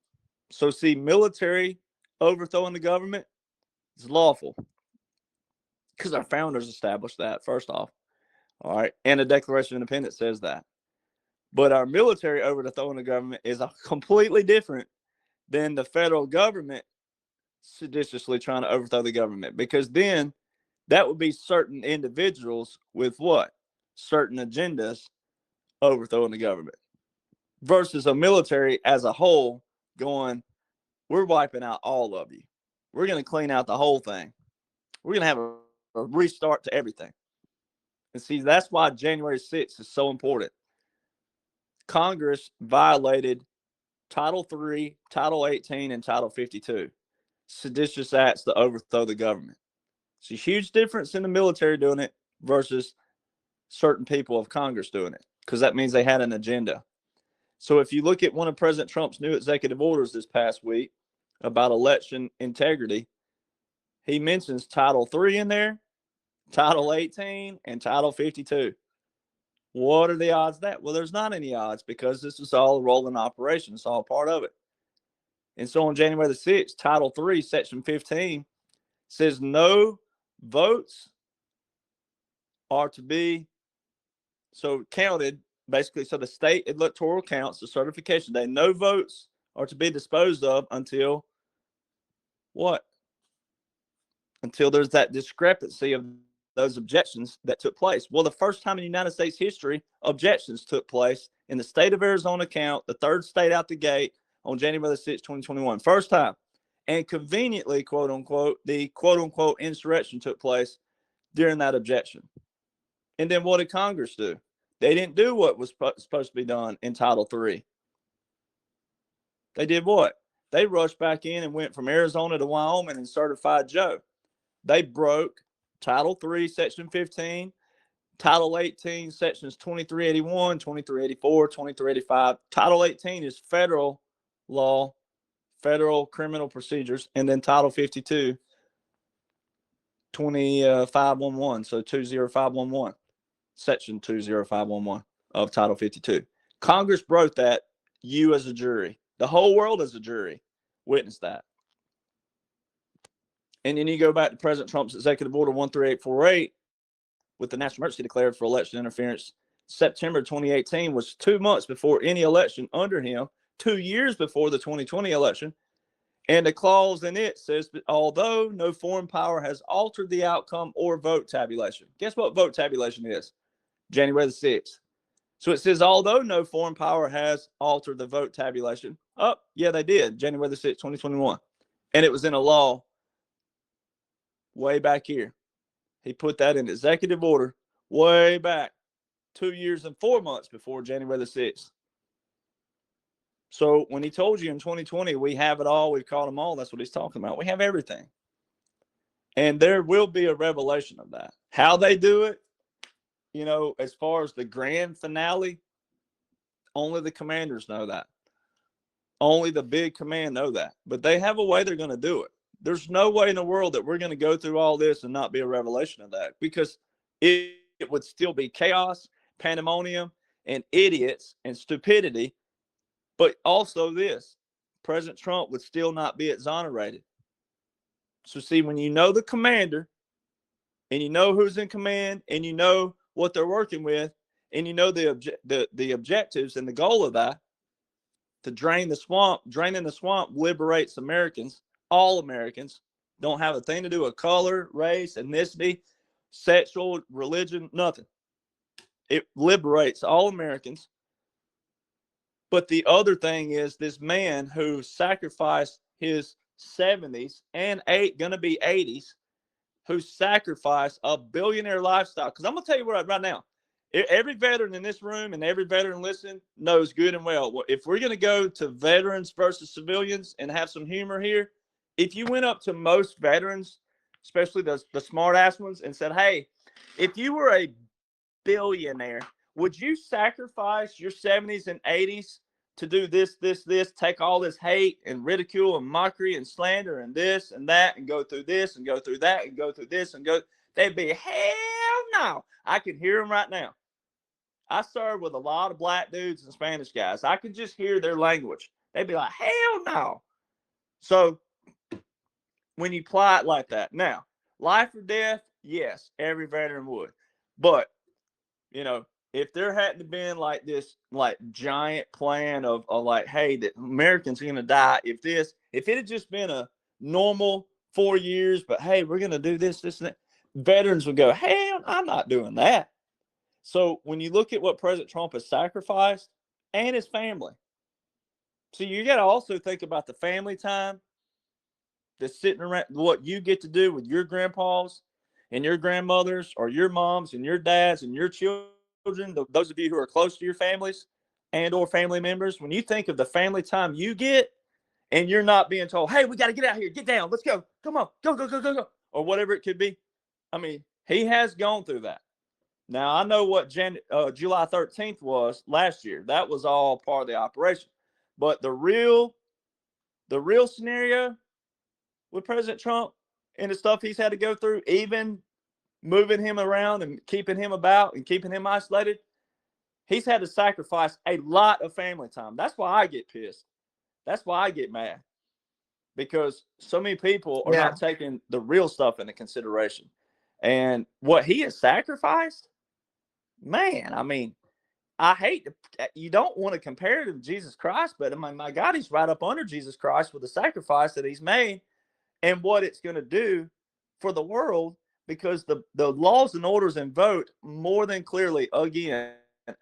So, see, military overthrowing the government is lawful because our founders established that, first off. All right. And the Declaration of Independence says that. But our military overthrowing the government is completely different than the federal government seditiously trying to overthrow the government, because then that would be certain individuals with what? Certain agendas overthrowing the government versus a military as a whole going, we're wiping out all of you. We're going to clean out the whole thing. We're going to have a restart to everything. And see, that's why January 6th is so important. Congress violated Title III, Title 18, and Title 52. Seditious acts to overthrow the government. It's a huge difference in the military doing it versus certain people of Congress doing it, because that means they had an agenda. So if you look at one of President Trump's new executive orders this past week about election integrity, he mentions Title III in there, Title 18, and Title 52. What are the odds of that? Well, there's not any odds because this is all a rolling operation. It's all part of it. And so on January the 6th, Title III, Section 15 says no votes are to be counted, basically. So the state electoral counts, the certification day, no votes are to be disposed of until what? Until there's that discrepancy of those objections that took place. Well, the first time in United States history, objections took place in the state of Arizona count, the third state out the gate, on January the 6th, 2021. First time. And conveniently, quote unquote, the quote unquote insurrection took place during that objection. And then what did Congress do? They didn't do what was supposed to be done in Title III. They did what? They rushed back in and went from Arizona to Wyoming and certified Joe. They broke Title III, Section 15, Title 18, Sections 2381, 2384, 2385. Title 18 is federal law, federal criminal procedures, and then Title 52, 20511, so 20511, Section 20511 of Title 52. Congress broke that. You as a jury, the whole world as a jury, witnessed that. And then you go back to President Trump's Executive Order 13848 with the national emergency declared for election interference. September 2018 was 2 months before any election under him, 2 years before the 2020 election. And the clause in it says, although no foreign power has altered the outcome or vote tabulation. Guess what vote tabulation is? January the 6th. So it says, although no foreign power has altered the vote tabulation. Oh, yeah, they did. January the 6th, 2021. And it was in a law way back here. He put that in executive order way back 2 years and 4 months before January the 6th. So when he told you in 2020, we have it all, we've caught them all, that's what he's talking about. We have everything. And there will be a revelation of that. How they do it, you know, as far as the grand finale, only the commanders know that. Only the big command know that. But they have a way they're going to do it. There's no way in the world that we're going to go through all this and not be a revelation of that, because it would still be chaos, pandemonium, and idiots and stupidity. But also this, President Trump would still not be exonerated. So see, when you know the commander and you know who's in command and you know what they're working with and you know the objectives and the goal of that, to drain the swamp, draining the swamp liberates Americans. All Americans don't have a thing to do with color, race, ethnicity, sexual, religion, nothing. It liberates all Americans. But the other thing is this man who sacrificed his 70s and going to be 80s, who sacrificed a billionaire lifestyle. Because I'm going to tell you right now, every veteran in this room and every veteran listening knows good and well, if we're going to go to veterans versus civilians and have some humor here, if you went up to most veterans, especially the smart ass ones, and said, hey, if you were a billionaire, would you sacrifice your 70s and 80s to do this, take all this hate and ridicule and mockery and slander and this and that and go through this and go through that and go through this and go? They'd be, hell no. I can hear them right now. I served with a lot of black dudes and Spanish guys. I could just hear their language. They'd be like, hell no. So when you apply it like that, now, life or death, yes, every veteran would. But, you know, if there hadn't been like this like giant plan of like, hey, the Americans are going to die, if it had just been a normal 4 years, but hey, we're going to do this, and that, veterans would go, hell, I'm not doing that. So when you look at what President Trump has sacrificed and his family, so you got to also think about the family time that's sitting around, what you get to do with your grandpas and your grandmothers or your moms and your dads and your children, those of you who are close to your families and or family members. When you think of the family time you get and you're not being told, hey, we got to get out here, get down, let's go, come on, go, or whatever it could be. I mean, he has gone through that. Now, I know what July 13th was last year. That was all part of the operation. But the real scenario with President Trump and the stuff he's had to go through, even moving him around and keeping him about and keeping him isolated, he's had to sacrifice a lot of family time. That's why I get pissed. That's why I get mad. Because so many people are not taking the real stuff into consideration. And what he has sacrificed, man, I mean, I hate you don't want to compare it to Jesus Christ, but I mean, my God, he's right up under Jesus Christ with the sacrifice that he's made and what it's going to do for the world, because the laws and orders and vote more than clearly, again,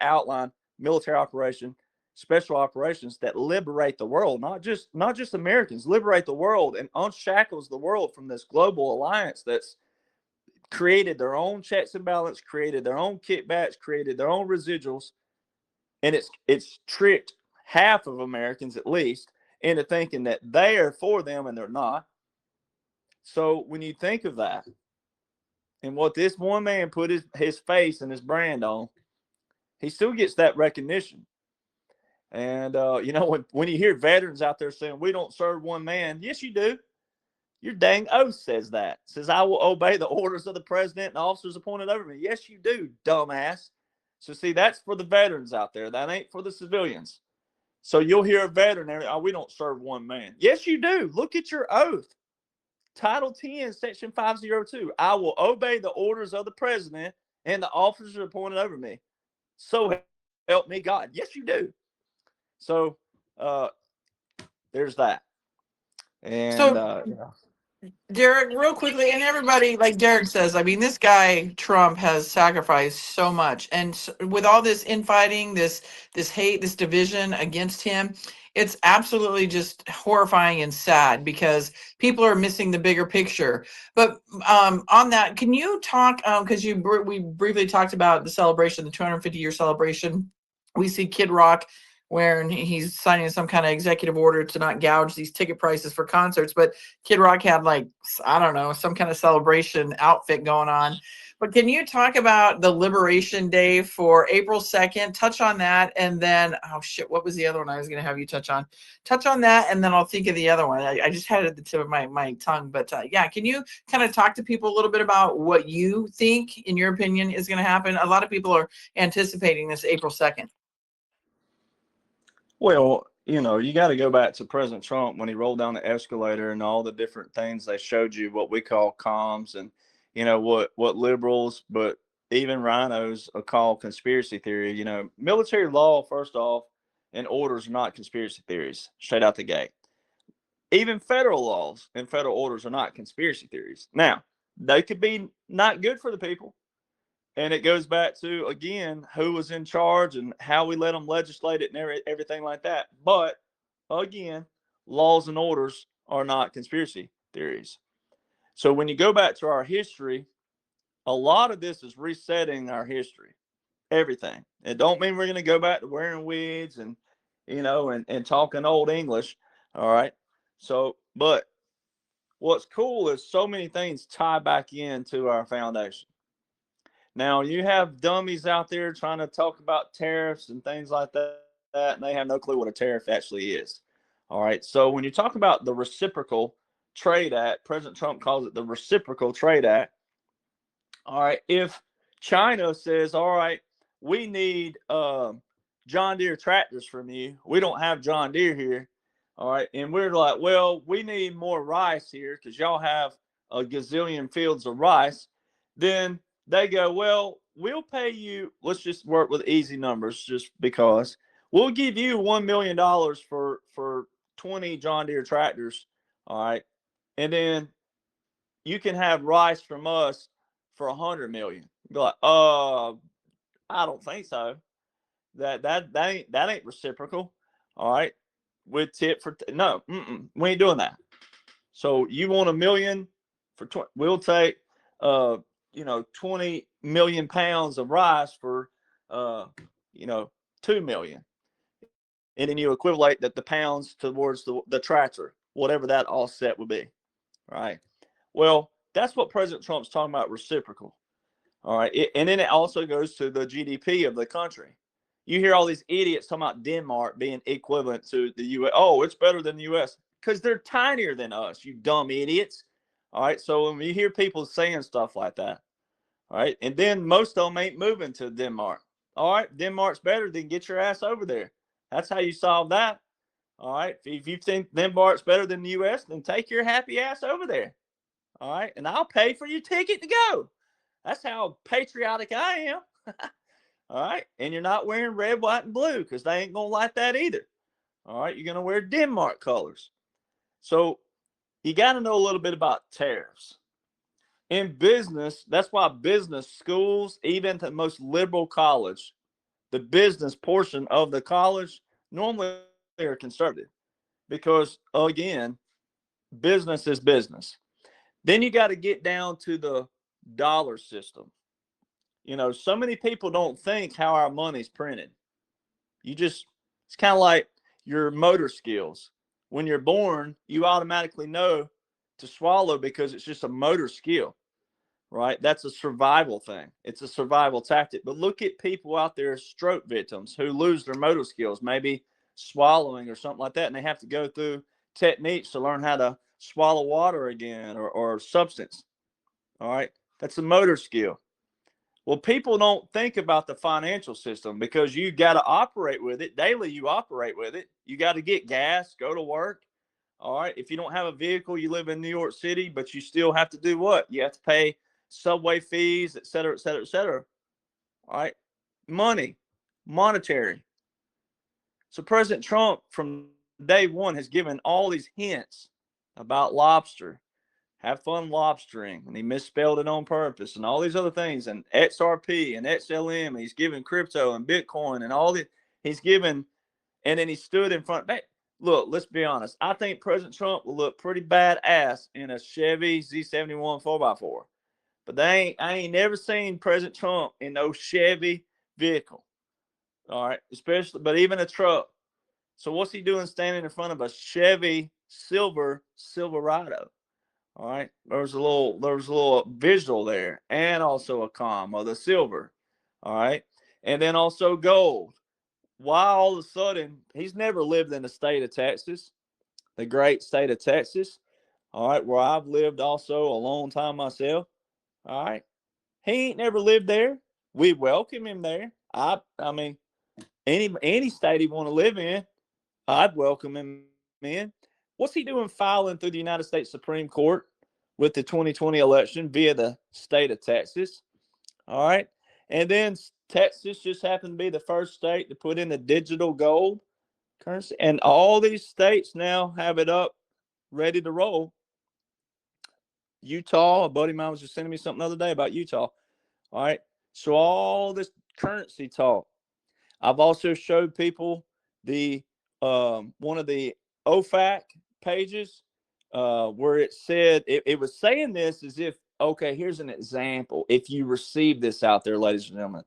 outline military operation, special operations that liberate the world, not just Americans, liberate the world and unshackles the world from this global alliance that's created their own checks and balance, created their own kickbacks, created their own residuals. And it's tricked half of Americans, at least, into thinking that they are for them and they're not. So when you think of that and what this one man put his face and his brand on, he still gets that recognition. And, you know, when you hear veterans out there saying, we don't serve one man, yes, you do. Your dang oath says that. It says, I will obey the orders of the president and officers appointed over me. Yes, you do, dumbass. So, see, that's for the veterans out there. That ain't for the civilians. So you'll hear a veteran, oh, we don't serve one man. Yes, you do. Look at your oath. Title 10, Section 502. I will obey the orders of the president and the officers appointed over me. So help me God. Yes, you do. So there's that. And So Derek, real quickly, and everybody, like Derek says, I mean, this guy Trump has sacrificed so much, and with all this infighting, this hate, this division against him, it's absolutely just horrifying and sad because people are missing the bigger picture. But on that, can you talk? Because we briefly talked about the celebration, the 250-year celebration. We see Kid Rock where he's signing some kind of executive order to not gouge these ticket prices for concerts, but Kid Rock had, like, I don't know, some kind of celebration outfit going on. But can you talk about the Liberation Day for April 2nd? Touch on that. And then, oh shit, what was the other one I was going to have you touch on? Touch on that. And then I'll think of the other one. I just had it at the tip of my tongue. But yeah, can you kind of talk to people a little bit about what you think, in your opinion, is going to happen? A lot of people are anticipating this April 2nd. Well, you got to go back to President Trump when he rolled down the escalator and all the different things they showed you, what we call comms, and what liberals, but even rhinos call conspiracy theory. Military law, first off, and orders are not conspiracy theories straight out the gate. Even federal laws and federal orders are not conspiracy theories. Now, they could be not good for the people. And it goes back to, again, who was in charge and how we let them legislate it and everything like that. But again, laws and orders are not conspiracy theories. So when you go back to our history, a lot of this is resetting our history, everything. It don't mean we're going to go back to wearing wigs and, and talking old English. All right. So, but what's cool is so many things tie back into our foundation. Now, you have dummies out there trying to talk about tariffs and things like that, and they have no clue what a tariff actually is. All right. So, when you talk about the Reciprocal Trade Act, President Trump calls it the Reciprocal Trade Act. All right. If China says, all right, we need John Deere tractors from you, we don't have John Deere here. All right. And we're like, well, we need more rice here because y'all have a gazillion fields of rice. Then they go, well, we'll pay you. Let's just work with easy numbers just because we'll give you $1 million for 20 John Deere tractors. All right. And then you can have rice from us for 100 million. Be like, I don't think so. That ain't reciprocal. All right. With tip for no, we ain't doing that. So you want $1 million for 20? We'll take 20 million pounds of rice for 2 million, and then you equivalent that the pounds towards the tractor, whatever that offset would be, right? Well, that's what President Trump's talking about, reciprocal. All right, and then it also goes to the GDP of the country. You hear all these idiots talking about Denmark being equivalent to the U.S. Oh, it's better than the U.S. because they're tinier than us, you dumb idiots. All right, so when you hear people saying stuff like that, all right, and then most of them ain't moving to Denmark. All right, Denmark's better, then get your ass over there. That's how you solve that. All right, if you think Denmark's better than the U.S., then take your happy ass over there. All right, and I'll pay for your ticket to go. That's how patriotic I am. All right, and you're not wearing red, white, and blue because they ain't gonna like that either. All right, you're gonna wear Denmark colors. So you got to know a little bit about tariffs. In business, that's why business schools, even the most liberal college, the business portion of the college normally are conservative because, again, business is business. Then you got to get down to the dollar system. So many people don't think how our money's printed. It's kind of like your motor skills. When you're born, you automatically know to swallow because it's just a motor skill, right? That's a survival thing. It's a survival tactic. But look at people out there, stroke victims who lose their motor skills, maybe swallowing or something like that, and they have to go through techniques to learn how to swallow water again or substance. All right. That's a motor skill. Well, people don't think about the financial system because you got to operate with it daily. You operate with it. You got to get gas, go to work. All right. If you don't have a vehicle, you live in New York City, but you still have to do what? You have to pay subway fees, et cetera, et cetera, et cetera. All right. Money, monetary. So President Trump from day one has given all these hints about lobster, have fun lobstering, and he misspelled it on purpose, and all these other things, and XRP and XLM, and he's giving crypto and Bitcoin and all the he's given, and then he stood in front. Hey, look, let's be honest. I think President Trump will look pretty badass in a Chevy Z71 4x4, but I ain't never seen President Trump in no Chevy vehicle. All right, especially, but even a truck. So what's he doing standing in front of a Chevy Silverado? All right, there's a little visual there, and also a com of the silver. All right, and then also gold. Why all of a sudden he's never lived in the state of Texas, the great state of Texas. All right, where I've lived also a long time myself. All right, he ain't never lived there. We welcome him there. I mean, any state he want to live in, I'd welcome him in. What's he doing filing through the United States Supreme Court with the 2020 election via the state of Texas? All right. And then Texas just happened to be the first state to put in the digital gold currency. And all these states now have it up, ready to roll. Utah, a buddy of mine was just sending me something the other day about Utah. All right. So all this currency talk. I've also showed people the one of the OFAC pages where it said it was saying this as if, okay, here's an example. If you receive this out there, ladies and gentlemen,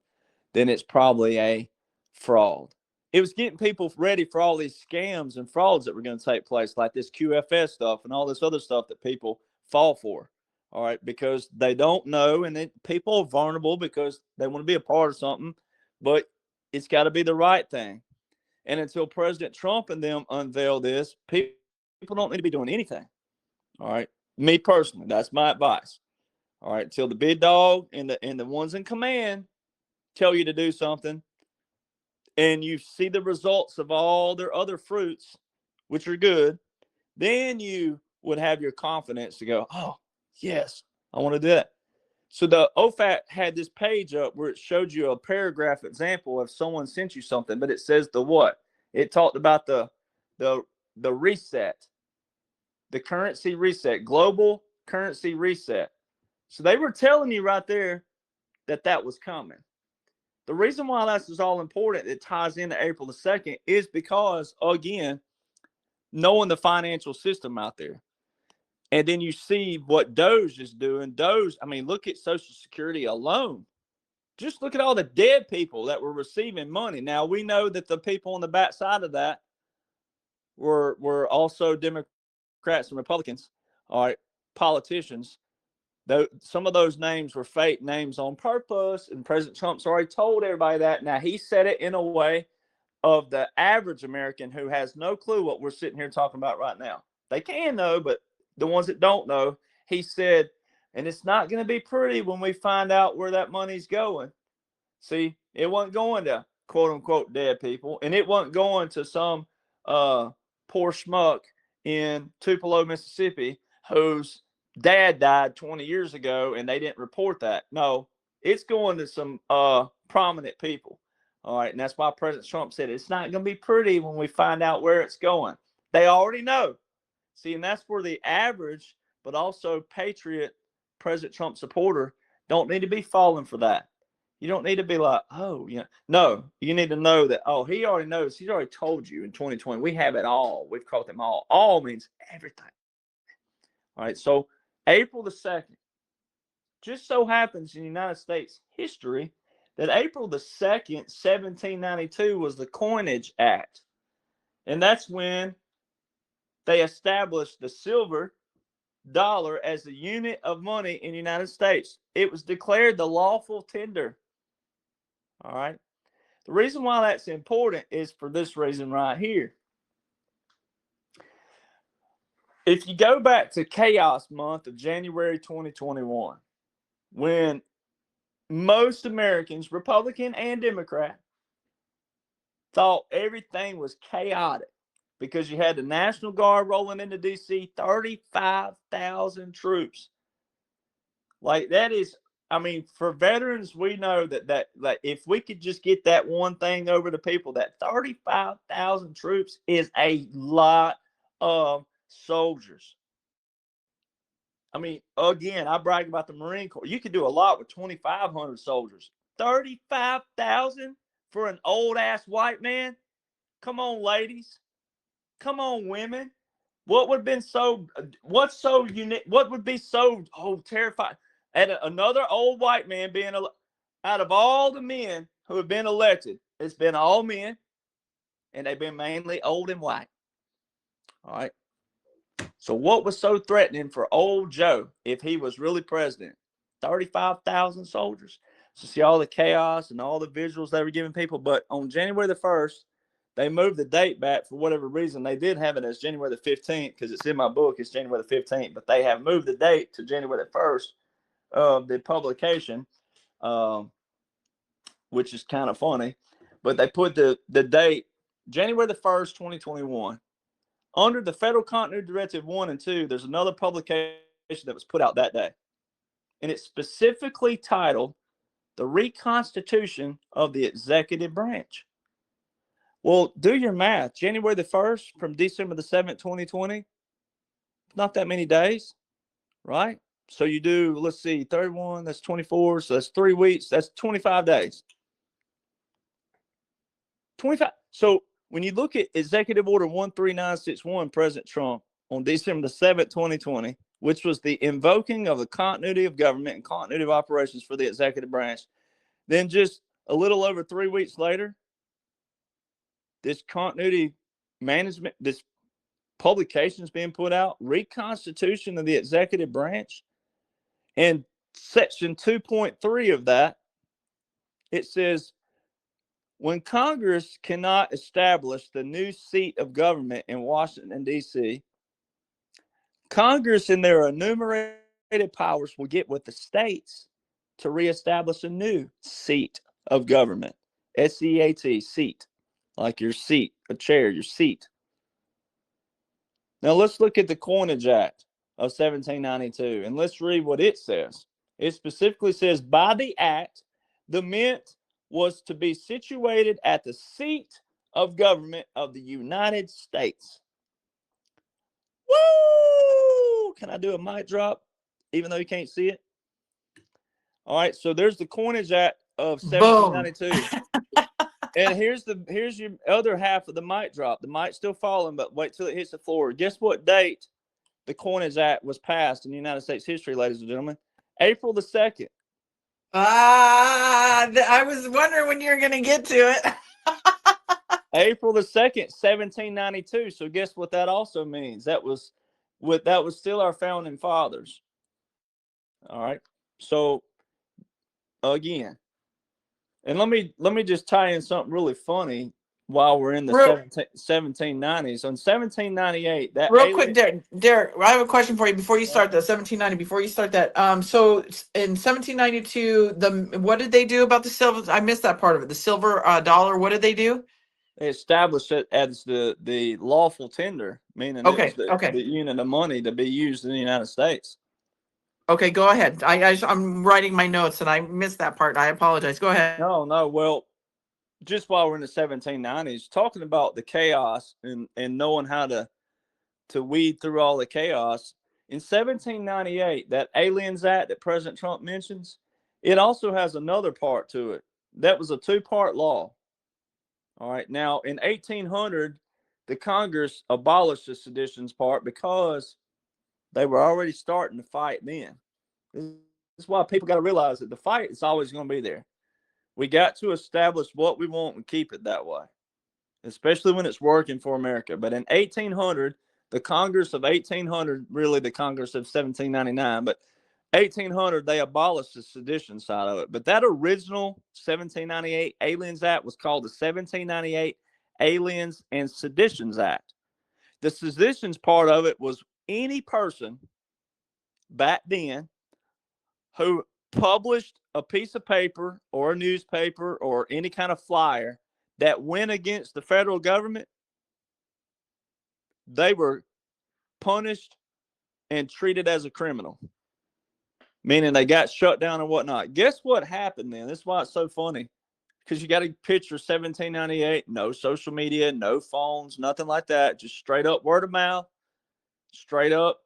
then it's probably a fraud. It was getting people ready for all these scams and frauds that were going to take place, like this QFS stuff and all this other stuff that people fall for. All right, because they don't know, and then people are vulnerable because they want to be a part of something, but it's got to be the right thing. And until President Trump and them unveil this, people don't need to be doing anything. All right, me personally, that's my advice. All right, till the big dog and the ones in command tell you to do something, and you see the results of all their other fruits, which are good, then you would have your confidence to go, oh, yes, I want to do that. So the OFAC had this page up where it showed you a paragraph example of someone sent you something, but it says the what? It talked about the reset, the currency reset, global currency reset. So they were telling you right there that was coming. The reason why that's all important, it ties into April the 2nd, is because, again, knowing the financial system out there. And then you see what Doge is doing. Doge, I mean, look at Social Security alone. Just look at all the dead people that were receiving money. Now, we know that the people on the backside of that were also Democrats and Republicans, all right, politicians. Though some of those names were fake names on purpose, and President Trump's already told everybody that. Now, he said it in a way of the average American who has no clue what we're sitting here talking about right now. They can know, but the ones that don't know, he said, and it's not going to be pretty when we find out where that money's going. See, it wasn't going to quote unquote dead people, and it wasn't going to some poor schmuck in Tupelo, Mississippi, whose dad died 20 years ago and they didn't report that. No, it's going to some prominent people. All right. And that's why President Trump said it's not going to be pretty when we find out where it's going. They already know. See, and that's where the average, but also patriot President Trump supporter don't need to be falling for that. You don't need to be like, oh, yeah. No, you need to know that, oh, he already knows. He's already told you in 2020, we have it all. We've caught them all. All means everything. All right. So April the 2nd, just so happens in United States history that April the 2nd, 1792 was the Coinage Act. And that's when they established the silver dollar as the unit of money in the United States. It was declared the lawful tender. All right. The reason why that's important is for this reason right here. If you go back to chaos month of January 2021, when most Americans, Republican and Democrat, thought everything was chaotic because you had the National Guard rolling into D.C., 35,000 troops. Like, that is, I mean, for veterans, we know that like, if we could just get that one thing over to people, that 35,000 troops is a lot of soldiers. I mean, again, I brag about the Marine Corps. You could do a lot with 2,500 soldiers. 35,000 for an old ass white man? Come on, ladies. Come on, women. What would have been so, what's so unique? What would be so, terrifying? Another old white man being, out of all the men who have been elected, it's been all men, and they've been mainly old and white. All right. So what was so threatening for old Joe if he was really president? 35,000 soldiers. So see all the chaos and all the visuals they were giving people. But on January the 1st, they moved the date back for whatever reason. They did have it as January the 15th because it's in my book. It's January the 15th. But they have moved the date to January the 1st of the publication, which is kind of funny. But they put the date January the 1st, 2021. Under the Federal Continuity Directive 1 and 2, there's another publication that was put out that day. And it's specifically titled The Reconstitution of the Executive Branch. Well, do your math. January the 1st from December the 7th, 2020, not that many days, right? So you do, let's see, 31, that's 24, so that's 3 weeks, that's 25 days. 25. So when you look at Executive Order 13961, President Trump, on December the 7th, 2020, which was the invoking of the continuity of government and continuity of operations for the executive branch, then just a little over 3 weeks later, this continuity management, this publication is being put out, Reconstitution of the Executive Branch. And section 2.3 of that, it says, when Congress cannot establish the new seat of government in Washington, D.C., Congress in their enumerated powers will get with the states to reestablish a new seat of government. S-E-A-T, seat. Like your seat, a chair, your seat. Now let's look at the Coinage Act of 1792 and let's read what it says. It specifically says, by the act, the mint was to be situated at the seat of government of the United States. Woo! Can I do a mic drop, even though you can't see it? All right, so there's the Coinage Act of 1792. And here's your other half of the mic drop. The mic's still falling, but wait till it hits the floor. Guess what date the Coinage Act was passed in United States history, ladies and gentlemen? April the 2nd. I was wondering when you were going to get to it. April the 2nd, 1792. So guess what that also means? That was still our founding fathers. All right. So again, and let me just tie in something really funny while we're in the 1790s. On 1798, that real quick, Derek, I have a question for you before you start the 1790. Before you start that, so in 1792, what did they do about the silver? I missed that part of it. The silver dollar. What did they do? They established it as the lawful tender, meaning the unit of money to be used in the United States. Okay, go ahead. I'm writing my notes and I missed that part. I apologize. Go ahead. No. Well, just while we're in the 1790s, talking about the chaos and knowing how to weed through all the chaos, in 1798, that Aliens Act that President Trump mentions, it also has another part to it. That was a 2-part law. All right. Now, in 1800, the Congress abolished the seditions part because they were already starting to fight then. This is why people got to realize that the fight is always going to be there. We got to establish what we want and keep it that way, especially when it's working for America. But in 1800, the Congress of 1800, really the Congress of 1799, but 1800, they abolished the sedition side of it. But that original 1798 Aliens Act was called the 1798 Aliens and Seditions Act. The seditions part of it was any person back then who published a piece of paper or a newspaper or any kind of flyer that went against the federal government, they were punished and treated as a criminal, meaning they got shut down and whatnot. Guess what happened then? This is why it's so funny, because you got to picture 1798, no social media, no phones, nothing like that, just straight up word of mouth, straight up.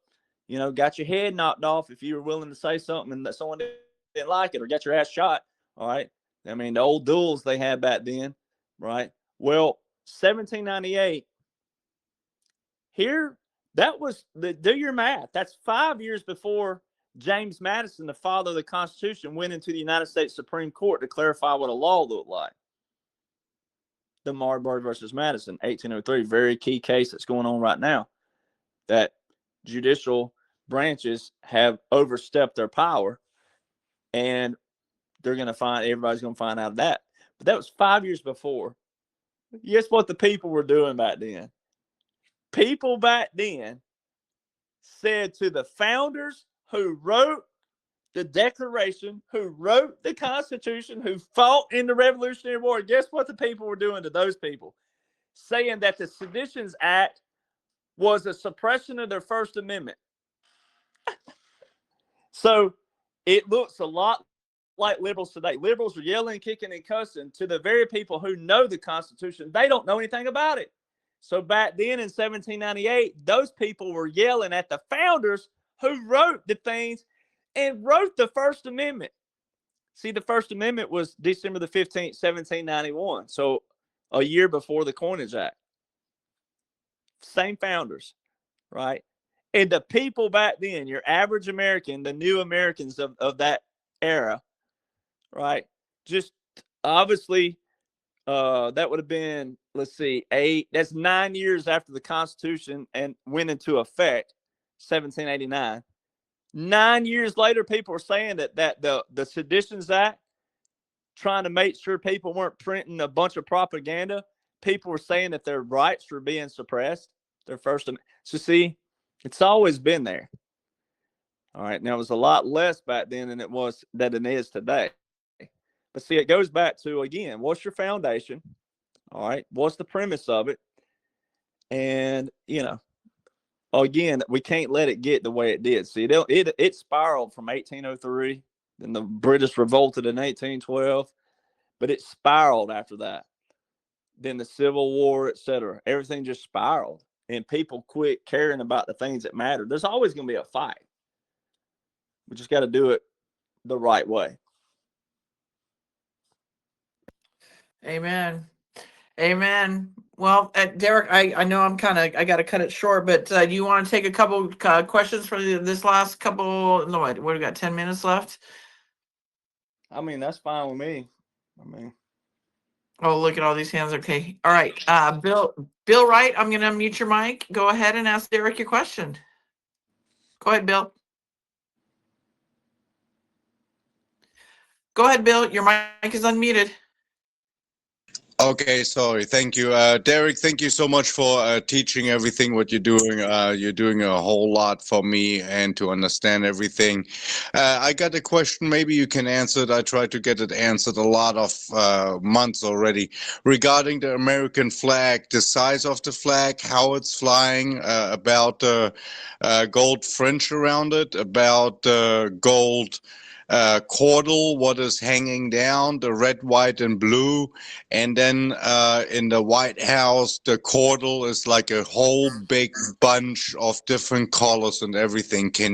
got your head knocked off if you were willing to say something and that someone didn't like it, or got your ass shot. All right. I mean, the old duels they had back then, right? Well, 1798, here, do your math. That's 5 years before James Madison, the father of the Constitution, went into the United States Supreme Court to clarify what a law looked like. The Marbury versus Madison, 1803, very key case that's going on right now, that judicial branches have overstepped their power, and everybody's going to find out of that. But that was 5 years before. Guess what the people were doing back then? People back then said to the founders who wrote the Declaration, who wrote the Constitution, who fought in the Revolutionary War, guess what the people were doing to those people? Saying that the Seditions Act was a suppression of their First Amendment. So it looks a lot like liberals today. Liberals are yelling, kicking, and cussing to the very people who know the Constitution. They don't know anything about it. So back then in 1798, those people were yelling at the founders who wrote the things and wrote the First Amendment. See, the First Amendment was December the 15th, 1791. So a year before the Coinage Act. Same founders, right? And the people back then, your average American, the new Americans of that era, right? Just obviously, that would have been, let's see, that's 9 years after the Constitution and went into effect, 1789. 9 years later, people are saying that the Seditions Act, trying to make sure people weren't printing a bunch of propaganda, people were saying that their rights were being suppressed. Their First Amendment. So see, it's always been there. All right. Now, it was a lot less back then than it is today. But see, it goes back to, again, what's your foundation? All right. What's the premise of it? And, again, we can't let it get the way it did. See, it spiraled from 1803. Then the British revolted in 1812. But it spiraled after that. Then the Civil War, etc. Everything just spiraled. And people quit caring about the things that matter. There's always going to be a fight. We just got to do it the right way. Amen. Amen. Well, Derek, I know I got to cut it short, but do you want to take a couple questions for this last couple? No, what we got? 10 minutes left. I mean, that's fine with me. Oh, look at all these hands. Okay. All right. Bill Wright, I'm going to unmute your mic. Go ahead and ask Derek your question. Go ahead, Bill. Go ahead, Bill. Your mic is unmuted. Okay, sorry. Thank you. Derek, thank you so much for teaching everything what you're doing. You're doing a whole lot for me and to understand everything. I got a question. Maybe you can answer it. I tried to get it answered a lot of months already. Regarding the American flag, the size of the flag, how it's flying, about the gold fringe around it, about the gold cordle, what is hanging down, the red, white, and blue. And then in the White House, the cordle is like a whole big bunch of different colors and everything. Do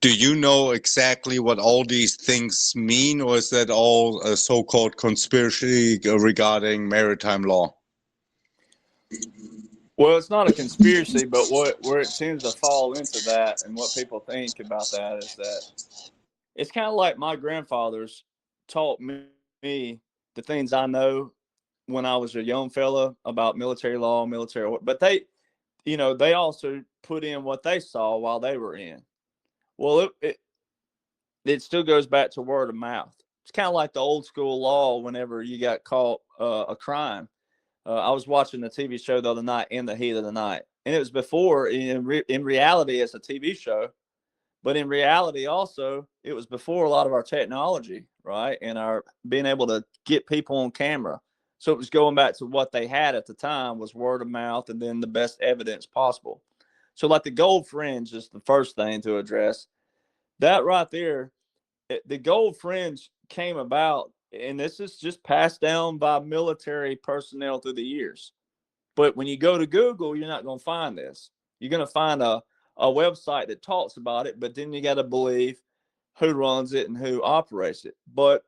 you know exactly what all these things mean, or is that all a so-called conspiracy regarding maritime law? Well, it's not a conspiracy, but where it seems to fall into that, and what people think about that, is that it's kind of like my grandfathers taught me the things I know when I was a young fella about military law, but they also put in what they saw while they were in. Well, it still goes back to word of mouth. It's kind of like the old school law whenever you got caught a crime. I was watching the TV show the other night, In the Heat of the Night, and it was before, in reality, it's a TV show. But in reality, also, it was before a lot of our technology, right? And our being able to get people on camera. So it was going back to what they had at the time was word of mouth and then the best evidence possible. So like the gold fringe is the first thing to address. That right there, the gold fringe came about, and this is just passed down by military personnel through the years. But when you go to Google, you're not going to find this. You're going to find a a website that talks about it, but then you got to believe who runs it and who operates it. But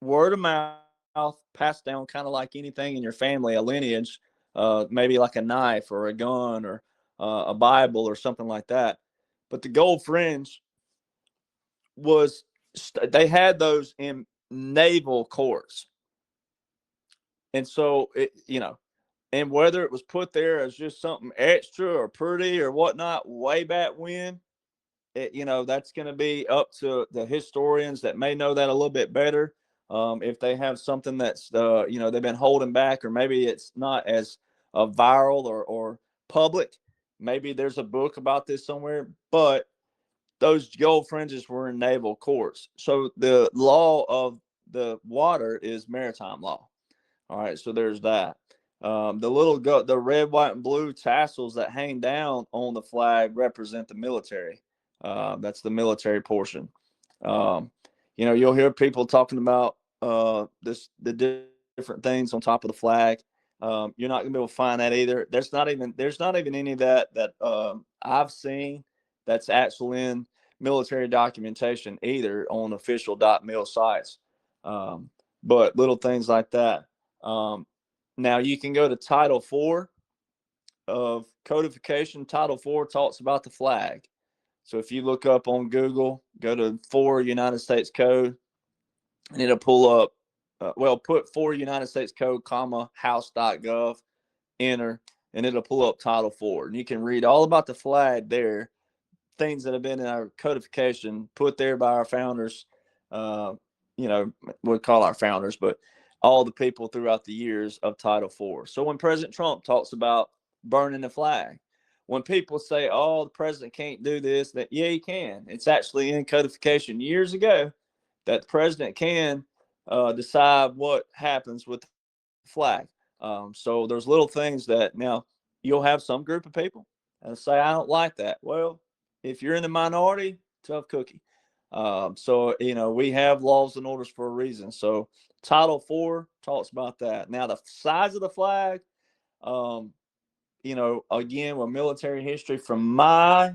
word of mouth passed down, kind of like anything in your family, a lineage, maybe like a knife or a gun or a Bible or something like that. But the gold fringe was, they had those in naval courts. And so, and whether it was put there as just something extra or pretty or whatnot way back when, that's going to be up to the historians that may know that a little bit better. If they have something that's, they've been holding back, or maybe it's not as viral or public. Maybe there's a book about this somewhere, but those gold fringes were in naval courts. So the law of the water is maritime law. All right, so there's that. The red, white, and blue tassels that hang down on the flag represent the military. That's the military portion. You'll hear people talking about the different things on top of the flag. You're not gonna be able to find that either. There's not even any of that I've seen that's actually in military documentation either on official .mil sites. But little things like that. Now you can go to Title 4 of codification. Title 4 talks about the flag. So if you look up on Google, go to 4 United States Code, and it'll pull up, put 4 United States Code, house.gov, enter, and it'll pull up Title 4. And you can read all about the flag there, things that have been in our codification put there by our founders. We'll call our founders, but all the people throughout the years of Title 4. So when President Trump talks about burning the flag, when people say, oh, the president can't do this, that yeah, he can. It's actually in codification years ago that the president can decide what happens with the flag. So there's little things that now you'll have some group of people and say, I don't like that. Well, if you're in the minority, tough cookie. So we have laws and orders for a reason. So Title 4 talks about that. Now, the size of the flag, again, with military history, from my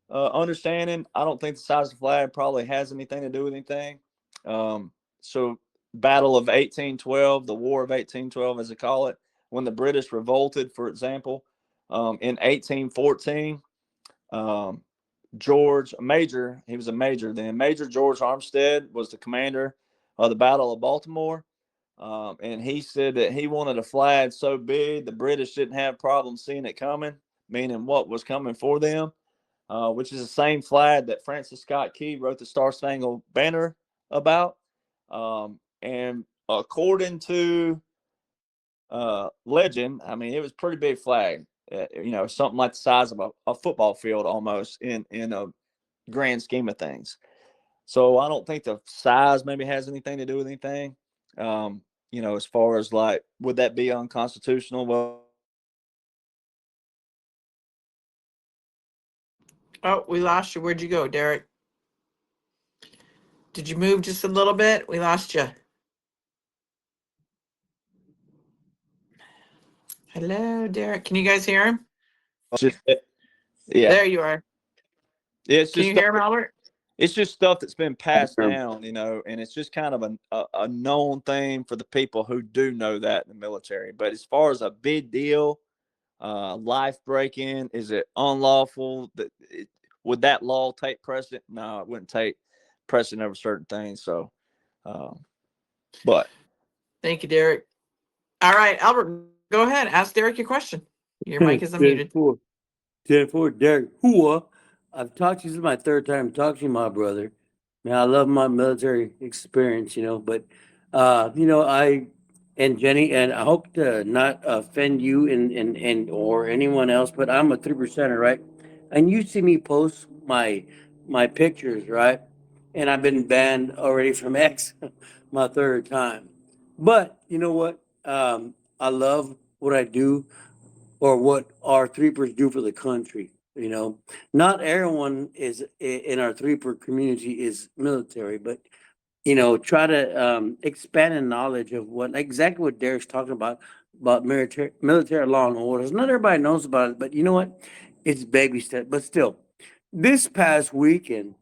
understanding, I don't think the size of the flag probably has anything to do with anything. So Battle of 1812, the War of 1812, as they call it, when the British revolted, for example, in 1814, he was a major then. Major George Armstead was the commander of the Battle of Baltimore. And he said that he wanted a flag so big the British didn't have problems seeing it coming, meaning what was coming for them, which is the same flag that Francis Scott Key wrote the Star Spangled Banner about. And according to legend, I mean, it was a pretty big flag. Something like the size of a football field almost in a grand scheme of things. So I don't think the size maybe has anything to do with anything. As far as like, would that be unconstitutional? Well, Oh, we lost you. Where'd you go, Derek? Did you move just a little bit? We lost you. Hello, Derek. Can you guys hear him? Yeah. There you are. It's Can just you hear him, Albert? It's just stuff that's been passed down, and it's just kind of a known thing for the people who do know that in the military. But as far as a big deal, life breaking, is it unlawful? Would that law take precedent? No, it wouldn't take precedent over certain things. So, but thank you, Derek. All right, Albert, go ahead. Ask Derek your question. Your mic is unmuted. 10-4, Derek Hua. I've talked to you. This is my third time talking to you, my brother. Man, I love my military experience, but I and Jenny, and I hope to not offend you and or anyone else, but I'm a 3%er, right? And you see me post my pictures, right? And I've been banned already from X my third time. But you know what? I love what I do, or what our threepers do for the country. Not everyone is in our threeper community is military, but try to expand in knowledge of exactly what Derek's talking about military law and orders. Not everybody knows about it, but you know what? it's baby step, but still, this past weekend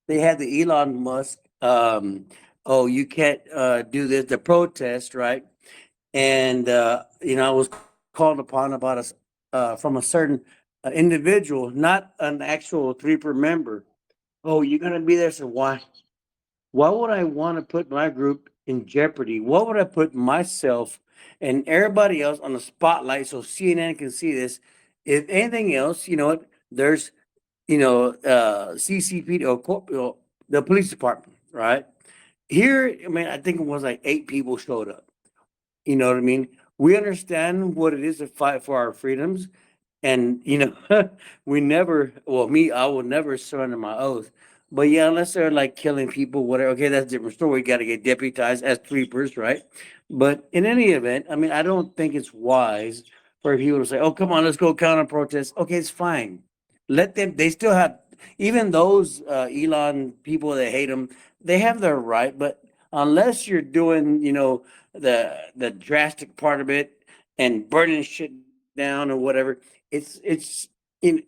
they had the Elon Musk. Oh, you can't do this. The protest, right? And I was called upon about from a certain individual, not an actual Threeper member. Oh, you're gonna be there. So why? Why would I want to put my group in jeopardy? What would I put myself and everybody else on the spotlight so CNN can see this? If anything else, you know what? There's CCP or the police department, right? Here, I mean, I think it was like 8 people showed up. You know what I mean? We understand what it is to fight for our freedoms. And, we never, well, me, I will never surrender my oath. But yeah, unless they're like killing people, whatever, okay, that's a different story. We got to get deputized as creepers, right? But in any event, I mean, I don't think it's wise for people to say, oh, come on, let's go counter protest. Okay, it's fine. Let them, they still have, even those Elon people that hate him, they have their right. But unless you're doing, the drastic part of it and burning shit down or whatever, it's in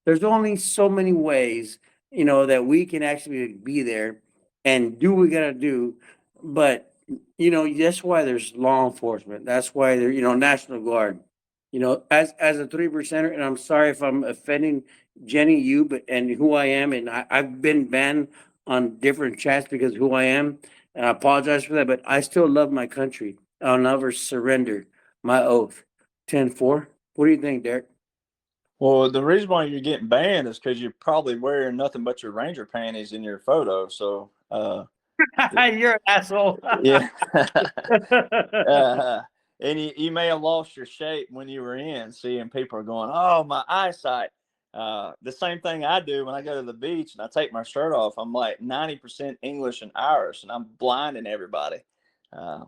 there's only so many ways that we can actually be there and do what we gotta do. But that's why there's law enforcement. That's why there National Guard. As a 3%er, and I'm sorry if I'm offending Jenny, you, but and who I am, and I've been banned on different chats because of who I am, and I apologize for that. But I still love my country. I'll never surrender my oath. 10-4. What do you think, Derek? Well, the reason why you're getting banned is because you're probably wearing nothing but your Ranger panties in your photo. So, You're an asshole. yeah. And you may have lost your shape when you were in, seeing people are going, oh, my eyesight. The same thing I do when I go to the beach and I take my shirt off. I'm like 90% English and Irish, and I'm blinding everybody. No,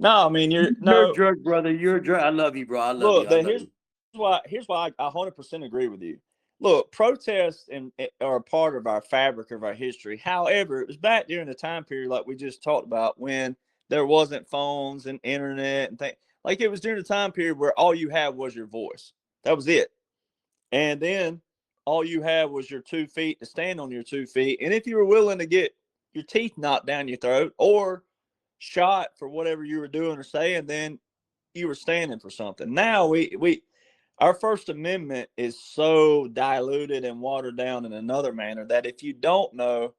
I mean, You're a drug brother. You're a drug. I love you, bro. I love you. Look, here's why I 100% agree with you. Look, protests are a part of our fabric of our history. However, it was back during the time period like we just talked about when there wasn't phones and internet and things. Like it was during the time period where all you had was your voice. That was it. And then all you had was your 2 feet to stand on your 2 feet. And if you were willing to get your teeth knocked down your throat or shot for whatever you were doing or saying, then you were standing for something. Now our First Amendment is so diluted and watered down in another manner that if you don't know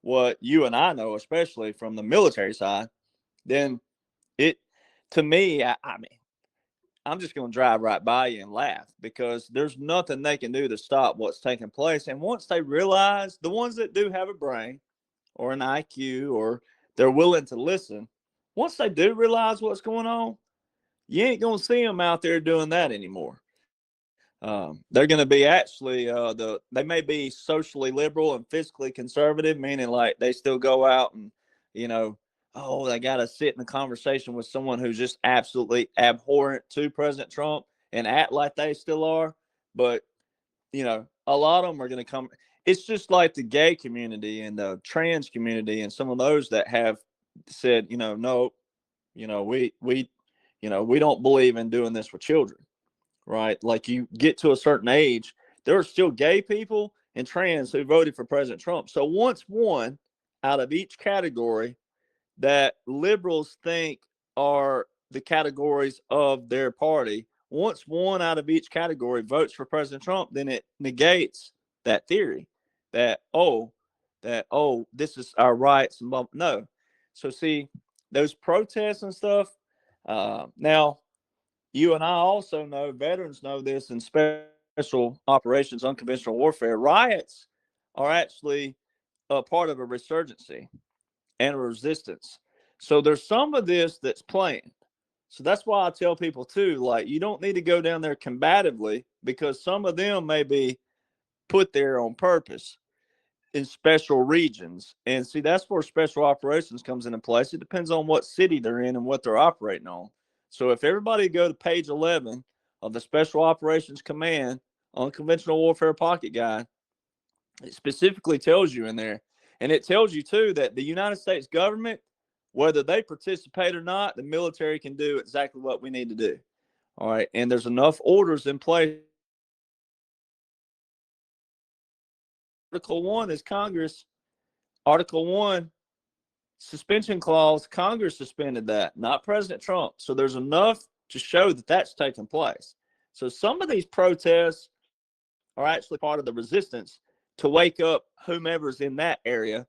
what you and I know, especially from the military side, then to me, I mean, I'm just going to drive right by you and laugh because there's nothing they can do to stop what's taking place. And once they realize, the ones that do have a brain or an IQ or they're willing to listen, once they do realize what's going on, you ain't going to see them out there doing that anymore. They're going to be actually they may be socially liberal and fiscally conservative, meaning like they still go out and they got to sit in a conversation with someone who's just absolutely abhorrent to President Trump and act like they still are. But a lot of them are going to come. It's just like the gay community and the trans community and some of those that have said no, we don't believe in doing this with children. Right? Like you get to a certain age, there are still gay people and trans who voted for President Trump. So once one out of each category that liberals think are the categories of their party, once one out of each category votes for President Trump, then it negates that theory that, this is our rights. And no. So see, those protests and stuff, now, you and I also know, veterans know this in special operations, unconventional warfare, riots are actually a part of a resurgency and a resistance. So there's some of this that's planned. So that's why I tell people too, like, you don't need to go down there combatively because some of them may be put there on purpose in special regions. And see, that's where special operations comes into place. It depends on what city they're in and what they're operating on. So if everybody go to page 11 of the Special Operations Command Unconventional Warfare Pocket Guide, it specifically tells you in there. And it tells you, too, that the United States government, whether they participate or not, the military can do exactly what we need to do. All right. And there's enough orders in place Article 1 is Congress. Article 1, suspension clause, Congress suspended that, not President Trump. So there's enough to show that that's taking place. So some of these protests are actually part of the resistance to wake up whomever's in that area.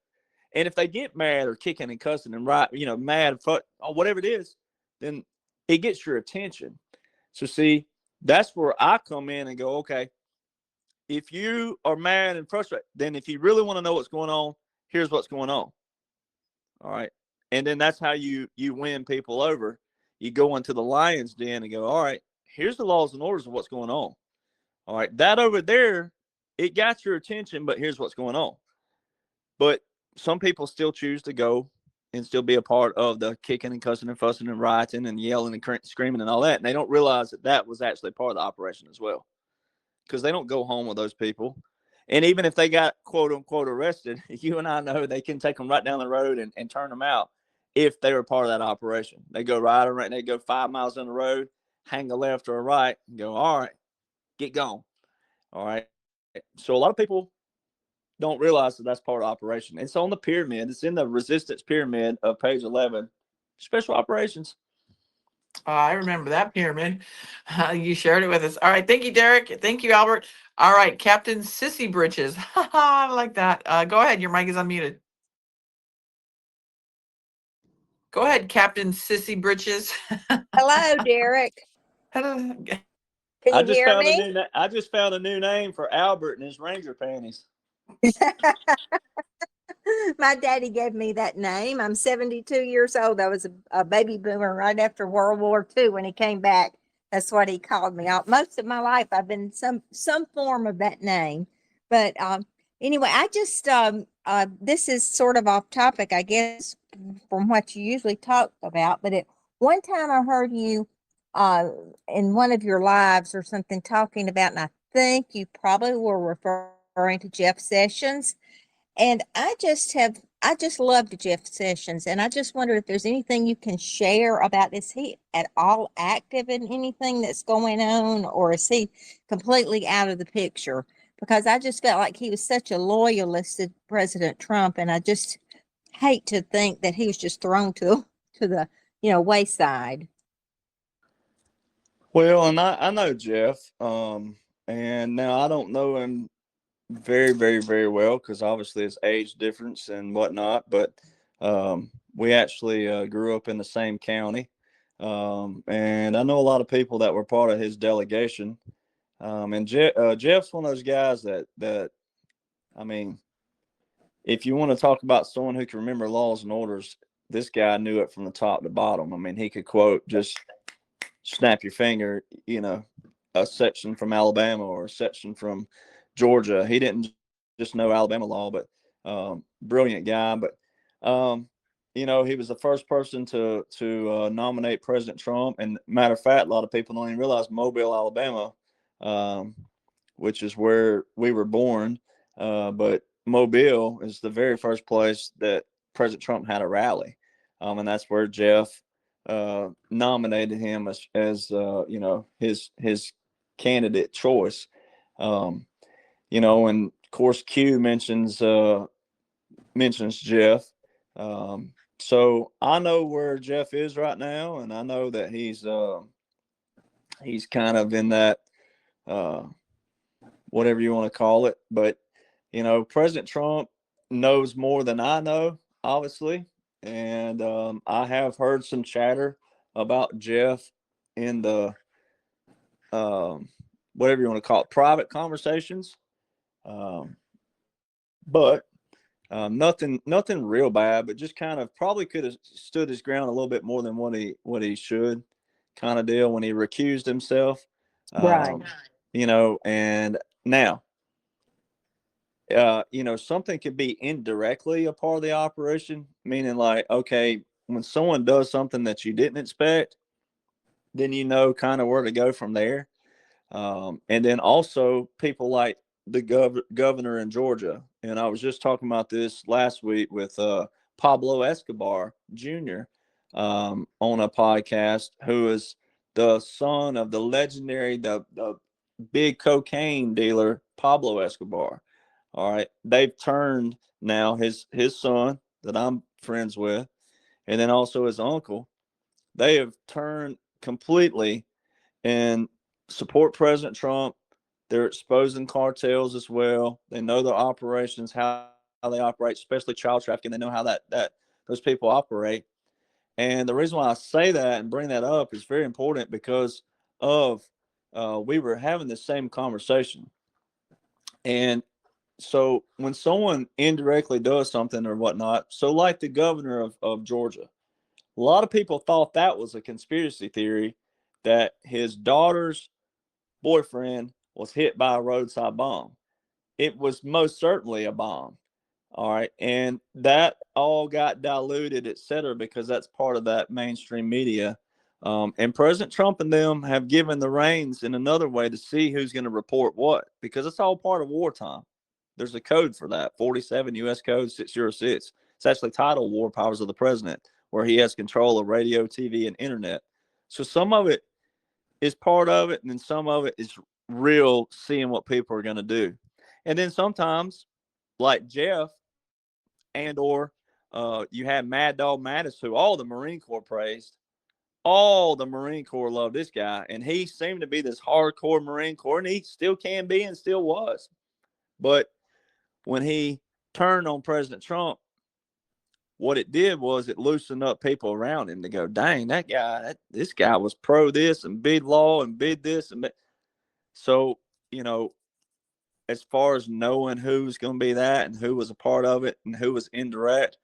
And if they get mad or kicking and cussing and mad or whatever it is, then it gets your attention. So see, that's where I come in and go, okay, if you are mad and frustrated, then if you really want to know what's going on, here's what's going on. All right. And then that's how you win people over. You go into the lion's den and go, all right, here's the laws and orders of what's going on. All right, that over there, it got your attention, but here's what's going on. But some people still choose to go and still be a part of the kicking and cussing and fussing and rioting and yelling and screaming and all that. And they don't realize that that was actually part of the operation as well, because they don't go home with those people. And even if they got quote unquote arrested, you and I know they can take them right down the road and turn them out if they were part of that operation. They go right around, they go 5 miles down the road, hang a left or a right, and go, all right, get gone. All right. So a lot of people don't realize that that's part of operation. It's on the pyramid. It's in the resistance pyramid of page 11, special operations. I remember that pyramid. You shared it with us. All right. Thank you, Derek. Thank you, Albert. All right. Captain Sissy Britches. I like that. Go ahead. Your mic is unmuted. Go ahead, Captain Sissy Britches. Hello, Derek. Hello. Can you hear me? I just found a new name for Albert and his Ranger panties. My daddy gave me that name. I'm 72 years old. I was a baby boomer right after World War II when he came back. That's what he called me. Most of my life, I've been some form of that name. But anyway, I just this is sort of off topic, I guess, from what you usually talk about. But one time I heard you in one of your lives or something talking about, and I think you probably were referring to Jeff Sessions. And I just loved Jeff Sessions, and I just wonder if there's anything you can share about, is he at all active in anything that's going on, or is he completely out of the picture? Because I just felt like he was such a loyalist to President Trump, and I just hate to think that he was just thrown to the wayside. Well, and I know Jeff, and now I don't know him very, very, very well, because obviously it's age difference and whatnot, but we actually grew up in the same county, and I know a lot of people that were part of his delegation, and Jeff's one of those guys that I mean, if you want to talk about someone who can remember laws and orders, this guy knew it from the top to bottom. I mean, he could quote, just snap your finger, a section from Alabama or a section from Georgia. He didn't just know Alabama law, but brilliant guy. But he was the first person to nominate President Trump. And matter of fact, a lot of people don't even realize Mobile, Alabama, which is where we were born. But Mobile is the very first place that President Trump had a rally, and that's where Jeff nominated him as his candidate choice. And of course Q mentions Jeff. So I know where Jeff is right now, and I know that he's kind of in that whatever you want to call it. But President Trump knows more than I know, obviously, and I have heard some chatter about Jeff in the whatever you want to call it, private conversations, but nothing real bad, but just kind of probably could have stood his ground a little bit more than what he should, kind of deal, when he recused himself, Right. And now something could be indirectly a part of the operation, meaning like, okay, when someone does something that you didn't expect, then kind of where to go from there. And then also people like the governor in Georgia. And I was just talking about this last week with Pablo Escobar Jr. On a podcast, who is the son of the legendary, the big cocaine dealer, Pablo Escobar. All right. They've turned now his son that I'm friends with, and then also his uncle. They have turned completely and support President Trump. They're exposing cartels as well. They know their operations, how they operate, especially child trafficking. They know how that those people operate. And the reason why I say that and bring that up is very important because of we were having the same conversation. And so when someone indirectly does something or whatnot, so like the governor of Georgia, a lot of people thought that was a conspiracy theory that his daughter's boyfriend was hit by a roadside bomb. It was most certainly a bomb. All right. And that all got diluted, et cetera, because that's part of that mainstream media. And President Trump and them have given the reins in another way to see who's going to report what, because it's all part of wartime. There's a code for that, 47 U.S. Code 606. It's actually titled War Powers of the President, where he has control of radio, TV, and internet. So some of it is part of it, and then some of it is real seeing what people are going to do. And then sometimes, like Jeff, and or you had Mad Dog Mattis, who all the Marine Corps praised. All the Marine Corps loved this guy, and he seemed to be this hardcore Marine Corps, and he still can be and still was. But when he turned on President Trump, what it did was it loosened up people around him to go, dang, that guy, this guy was pro this and bid law and bid this. And so, you know, as far as knowing who's going to be that and who was a part of it and who was indirect,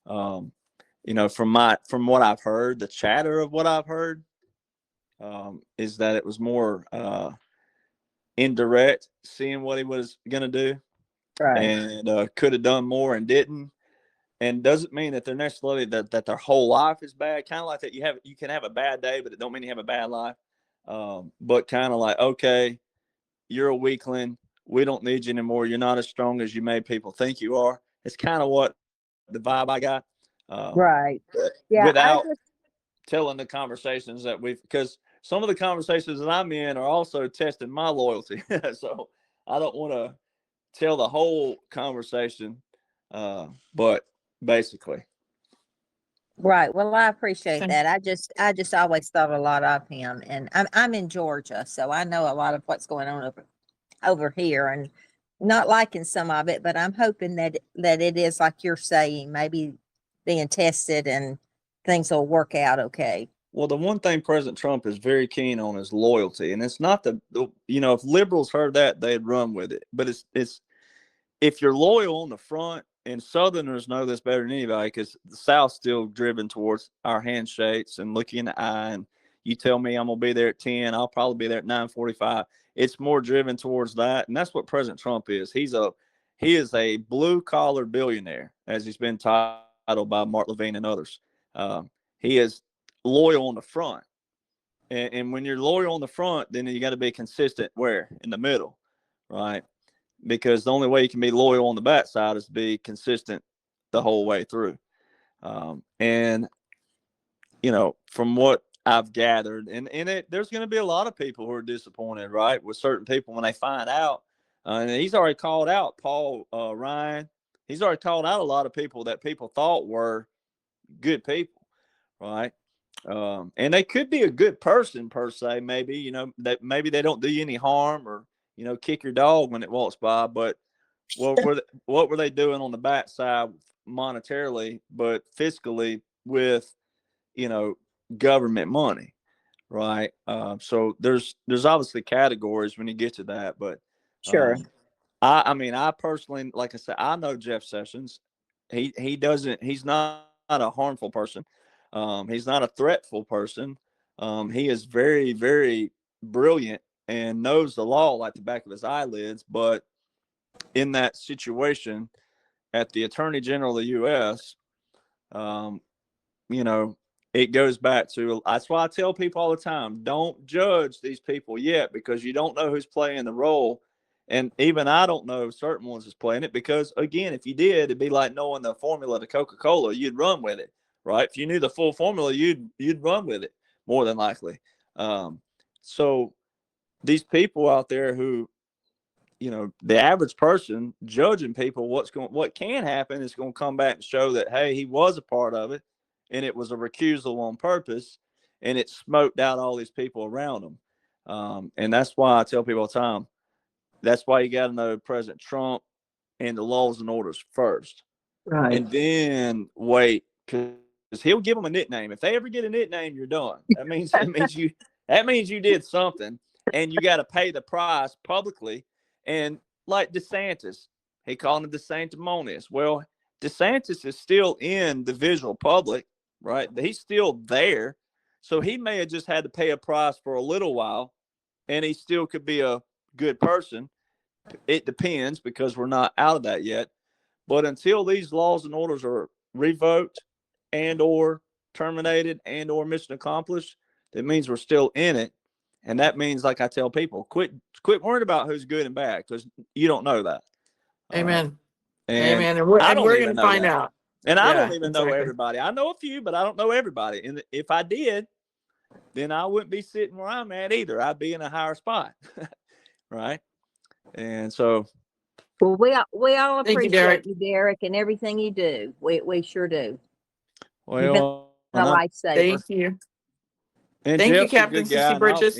you know, from what I've heard, the chatter of what I've heard is that it was more indirect, seeing what he was going to do, and could have done more and didn't. And doesn't mean that they're necessarily that their whole life is bad. Kind of like that you can have a bad day, but it don't mean you have a bad life. But kind of like, okay, you're a weakling. We don't need you anymore. You're not as strong as you made people think you are. It's kind of what the vibe I got. Right. Yeah. Without telling the conversations that because some of the conversations that I'm in are also testing my loyalty. So I don't want to tell the whole conversation, but basically. Right. Well, I appreciate Thank- that. I just always thought a lot of him, and I'm in Georgia, so I know a lot of what's going on over here, and not liking some of it, but I'm hoping that it is like you're saying, maybe being tested and things will work out okay. Well, the one thing President Trump is very keen on is loyalty, and it's not if liberals heard that, they'd run with it. But it's if you're loyal on the front, and Southerners know this better than anybody because the South's still driven towards our handshakes and looking in the eye. And you tell me I'm gonna be there at 10, I'll probably be there at 9:45. It's more driven towards that, and that's what President Trump is. He is a blue collar billionaire, as he's been titled by Mark Levine and others. He is loyal on the front, and when you're loyal on the front, then you got to be consistent where in the middle, right? Because the only way you can be loyal on the backside is to be consistent the whole way through. And, you know, from what I've gathered, and there's going to be a lot of people who are disappointed, right, with certain people when they find out. And he's already called out Paul Ryan. He's already called out a lot of people that people thought were good people, right? And they could be a good person per se, maybe, you know, that maybe they don't do you any harm or, you know, kick your dog when it walks by. But what were they doing on the backside monetarily, but fiscally with, you know, government money, right? So there's obviously categories when you get to that, but Sure. I mean, I personally, like I said, I know Jeff Sessions. He's not a harmful person. He's not a threatful person. He is very, very brilliant and knows the law like the back of his eyelids. But in that situation, at the Attorney General of the U.S., you know, it goes back to, that's why I tell people all the time, don't judge these people yet because you don't know who's playing the role. And even I don't know if certain ones is playing it because, again, if you did, it'd be like knowing the formula to Coca-Cola. You'd run with it, right? If you knew the full formula, you'd run with it more than likely. So these people out there who the average person judging people, what can happen is going to come back and show that, hey, he was a part of it, and it was a recusal on purpose, and it smoked out all these people around him. And that's why I tell people all the time, that's why you got to know President Trump and the laws and orders first, Right. and then wait, because he'll give them a nickname. If they ever get a nickname, you're done. That means you did something, and you got to pay the price publicly. And like DeSantis, he called him DeSanctimonious. Well, DeSantis is still in the visual public, right? He's still there, so he may have just had to pay a price for a little while, and he still could be a good person. It depends, because we're not out of that yet. But until these laws and orders are revoked and or terminated and or mission accomplished, that means we're still in it. And that means, like I tell people, quit worrying about who's good and bad, because you don't know that. Amen. And Amen. And I don't we're even going to know find that. out. And I Yeah, don't even know exactly. everybody. I know a few, but I don't know everybody. And if I did, then I wouldn't be sitting where I'm at either. I'd be in a higher spot. Right. And so, Well, we all Thank you, Derek. appreciate you, Derek, and everything you do. We sure do. You've been well, a and lifesaver. Thank you. And Thank you, Jeff's a Captain good guy, Sissy and Bridges.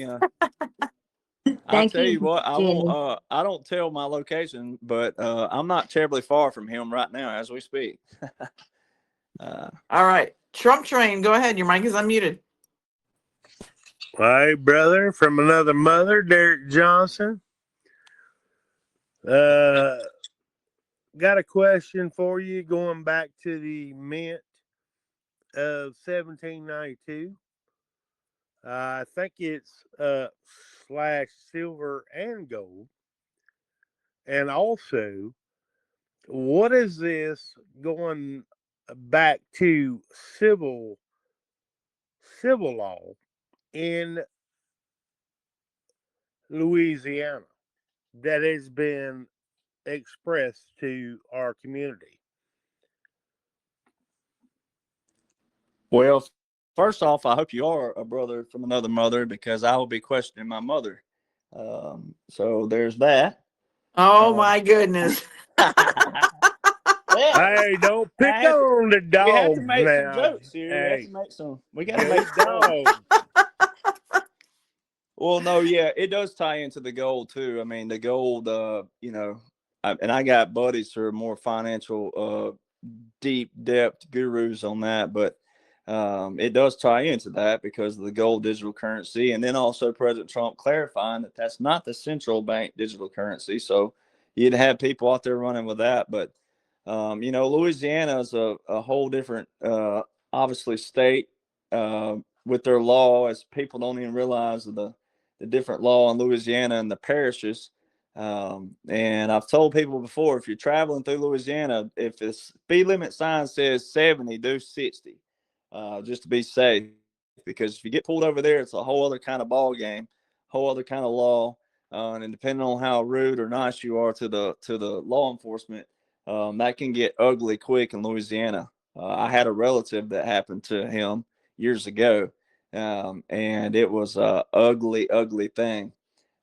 I'll Thank tell you, you what, I Jenny. won't. I don't tell my location, but I'm not terribly far from him right now as we speak. All right. Trump train, go ahead. Your mic is unmuted. Hey, brother, from another mother, Derek Johnson. Got a question for you going back to the mint of 1792. I think it's slash silver and gold. And also, what is this going back to civil law in Louisiana that has been expressed to our community? Well, first off, I hope you are a brother from another mother, because I will be questioning my mother. So there's that. Oh, my goodness. Hey, don't pick on the dogs. We have to make some now. jokes here. Hey, We got to good make some jokes. dogs. Well, no, yeah, it does tie into the gold too. I mean, the gold, and I got buddies who are more financial, deep depth gurus on that, but it does tie into that because of the gold digital currency. And then also President Trump clarifying that that's not the central bank digital currency. So you'd have people out there running with that. But, Louisiana is a whole different, obviously, state with their law, as people don't even realize the different law in Louisiana and the parishes. And I've told people before, if you're traveling through Louisiana, if the speed limit sign says 70, do 60, just to be safe. Because if you get pulled over there, it's a whole other kind of ball game, whole other kind of law. And depending on how rude or nice you are to the law enforcement, that can get ugly quick in Louisiana. I had a relative that happened to him years ago, and it was a ugly, ugly thing.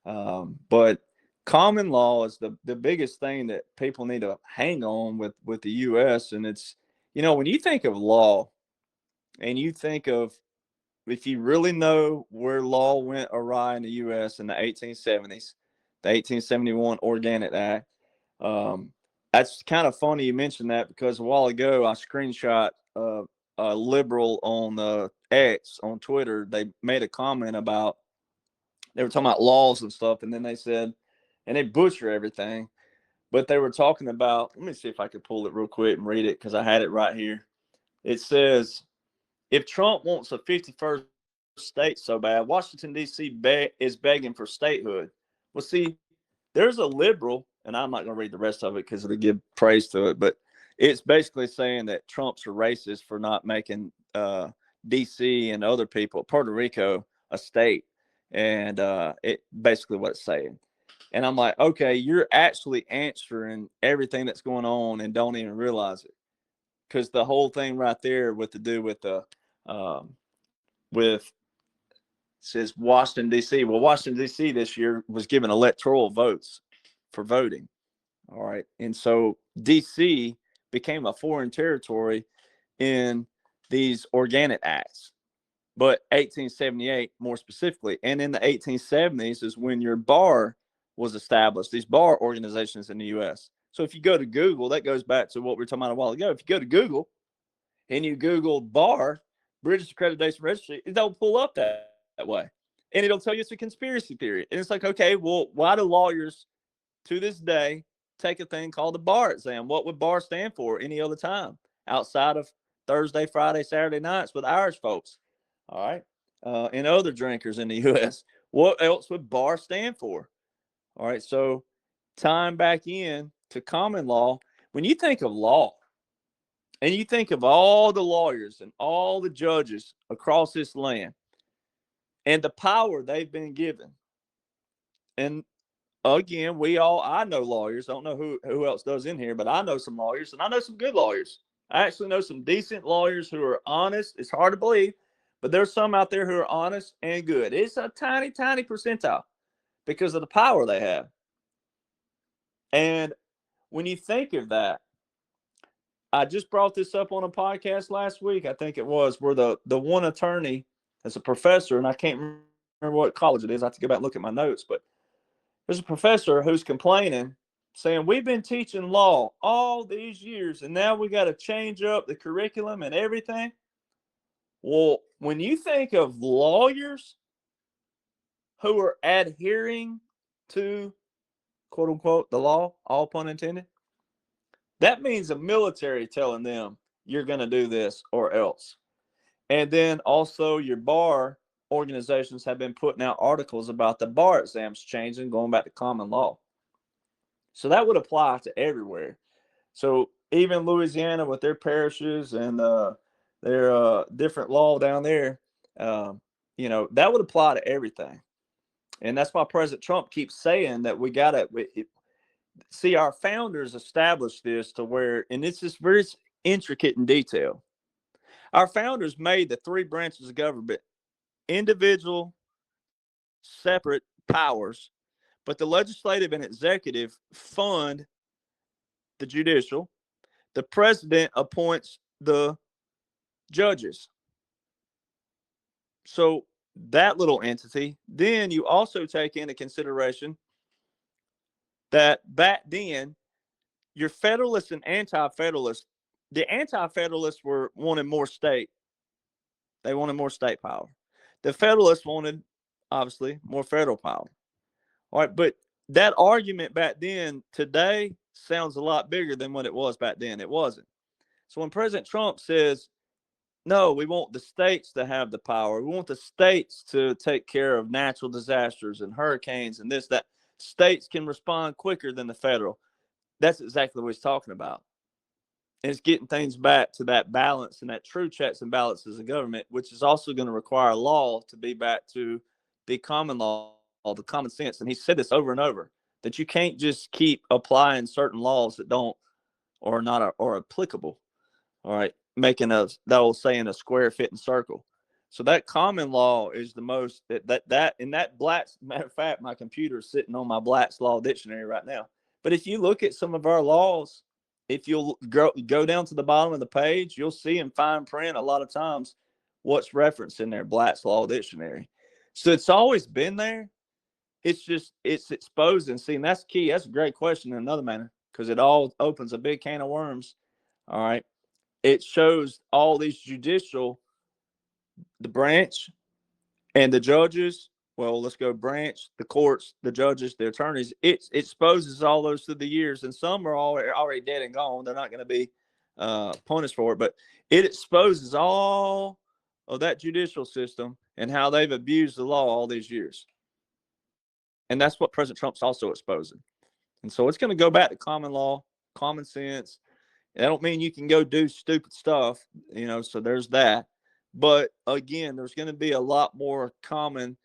But common law is the biggest thing that people need to hang on with the U.S. And it's, when you think of law and you think of, if you really know where law went awry in the U.S. in the 1870s, the 1871 Organic Act, that's kind of funny you mentioned that, because a while ago I screenshot a liberal on X on Twitter. They made a comment about, they were talking about laws and stuff, and then they said, and they butcher everything, but they were talking about, let me see if I could pull it real quick and read it, because I had it right here. It says, if Trump wants a 51st state so bad, Washington, D.C. is begging for statehood. Well, see, there's a liberal, and I'm not going to read the rest of it because it'll give praise to it, but it's basically saying that Trump's a racist for not making D.C. and other people, Puerto Rico, a state. And it basically what it's saying. And I'm like, okay, you're actually answering everything that's going on and don't even realize it. Because the whole thing right there with says Washington, D.C. Well, Washington, D.C. this year was given electoral votes. for voting. All right. And so DC became a foreign territory in these organic acts, but 1878 more specifically. And in the 1870s is when your bar was established, these bar organizations in the US. So if you go to Google, that goes back to what we were talking about a while ago. If you go to Google and you Google bar, British Accreditation Registry, it'll pull up that way. And it'll tell you it's a conspiracy theory. And it's like, okay, well, why do lawyers to this day take a thing called the bar exam? What would bar stand for any other time outside of Thursday, Friday, Saturday nights with Irish folks? All right. And other drinkers in the U.S. What else would bar stand for? All right. So time back in to common law. When you think of law and you think of all the lawyers and all the judges across this land and the power they've been given, and again, I know lawyers. I don't know who else does in here, but I know some lawyers, and I know some good lawyers. I actually know some decent lawyers who are honest. It's hard to believe, but there's some out there who are honest and good. It's a tiny, tiny percentile because of the power they have. And when you think of that, I just brought this up on a podcast last week, I think it was, where the one attorney is a professor, and I can't remember what college it is. I have to go back and look at my notes, but there's a professor who's complaining, saying, we've been teaching law all these years, and now we got to change up the curriculum and everything. Well, when you think of lawyers who are adhering to, quote unquote, the law, all pun intended, that means the military telling them you're going to do this or else. And then also your bar organizations have been putting out articles about the bar exams changing, going back to common law. So that would apply to everywhere. So even Louisiana with their parishes and their different law down there, that would apply to everything. And that's why President Trump keeps saying that we got to see, our founders established this to where, and it's just very intricate in detail. Our founders made the three branches of government individual, separate powers, but the legislative and executive fund the judicial. The president appoints the judges. So that little entity. Then you also take into consideration that back then, your Federalists and Anti-Federalists, the Anti-Federalists wanted more state. They wanted more state power. The Federalists wanted, obviously, more federal power. All right, but that argument back then, today, sounds a lot bigger than what it was back then. It wasn't. So when President Trump says, no, we want the states to have the power, we want the states to take care of natural disasters and hurricanes and this, that, states can respond quicker than the federal. That's exactly what he's talking about. And it's getting things back to that balance and that true checks and balances of government, which is also going to require law to be back to the common law, the common sense. And he said this over and over, that you can't just keep applying certain laws that don't or not or applicable. All right, making that old saying, a square fit and circle. So that common law is the most that in that Black's, matter of fact, my computer is sitting on my Black's Law Dictionary right now. But if you look at some of our laws, if you'll go down to the bottom of the page, you'll see in fine print a lot of times what's referenced in their Black's Law Dictionary. So it's always been there. It's just, it's exposed and seen. That's key. That's a great question in another manner, because it all opens a big can of worms. All right. It shows all these judicial, the branch and the judges. Well, let's go branch, the courts, the judges, the attorneys. It exposes all those through the years, and some are already dead and gone. They're not going to be punished for it, but it exposes all of that judicial system and how they've abused the law all these years. And that's what President Trump's also exposing. And so it's going to go back to common law, common sense. I don't mean you can go do stupid stuff, so there's that. But again, there's going to be a lot more common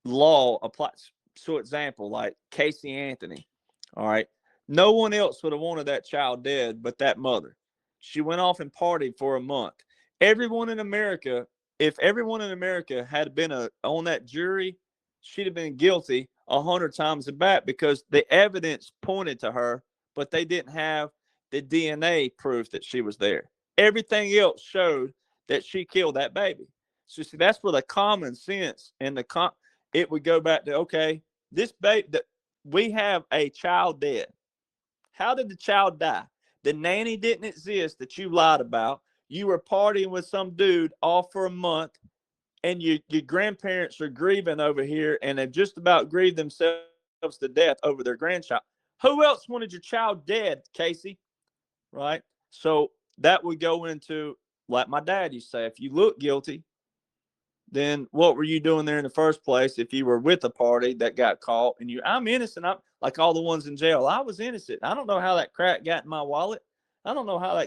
law applied. So example, like Casey Anthony. All right. No one else would have wanted that child dead but that mother. She went off and partied for a month. Everyone in America, if everyone in America had been on that jury, she'd have been guilty 100 times back because the evidence pointed to her, but they didn't have the DNA proof that she was there. Everything else showed that she killed that baby. So see, that's where the common sense and it would go back to, okay, this baby, we have a child dead. How did the child die? The nanny didn't exist that you lied about. You were partying with some dude all for a month, and your grandparents are grieving over here and have just about grieved themselves to death over their grandchild. Who else wanted your child dead, Casey? Right? So that would go into, like my dad used to say, if you look guilty, then what were you doing there in the first place? If you were with a party that got caught and I'm innocent. I'm like all the ones in jail. I was innocent. I don't know how that crack got in my wallet. I don't know how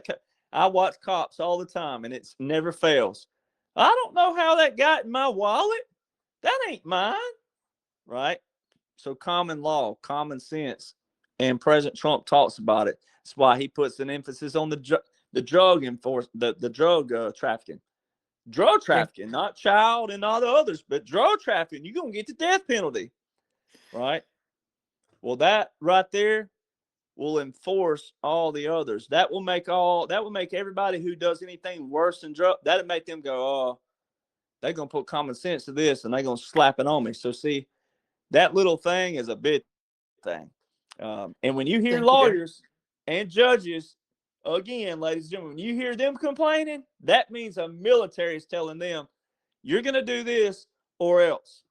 I watch cops all the time and it's never fails. I don't know how that got in my wallet. That ain't mine. Right? So common law, common sense. And President Trump talks about it. That's why he puts an emphasis on the drug the drug trafficking. Drug trafficking, not child and all the others, but drug trafficking, you're going to get the death penalty, right? Well, that right there will enforce all the others. That will make everybody who does anything worse than drug, that'll make them go, oh, they're going to put common sense to this and they're going to slap it on me. So see, that little thing is a big thing. And when you hear lawyers and judges, again, ladies and gentlemen, when you hear them complaining, that means a military is telling them, you're going to do this or else.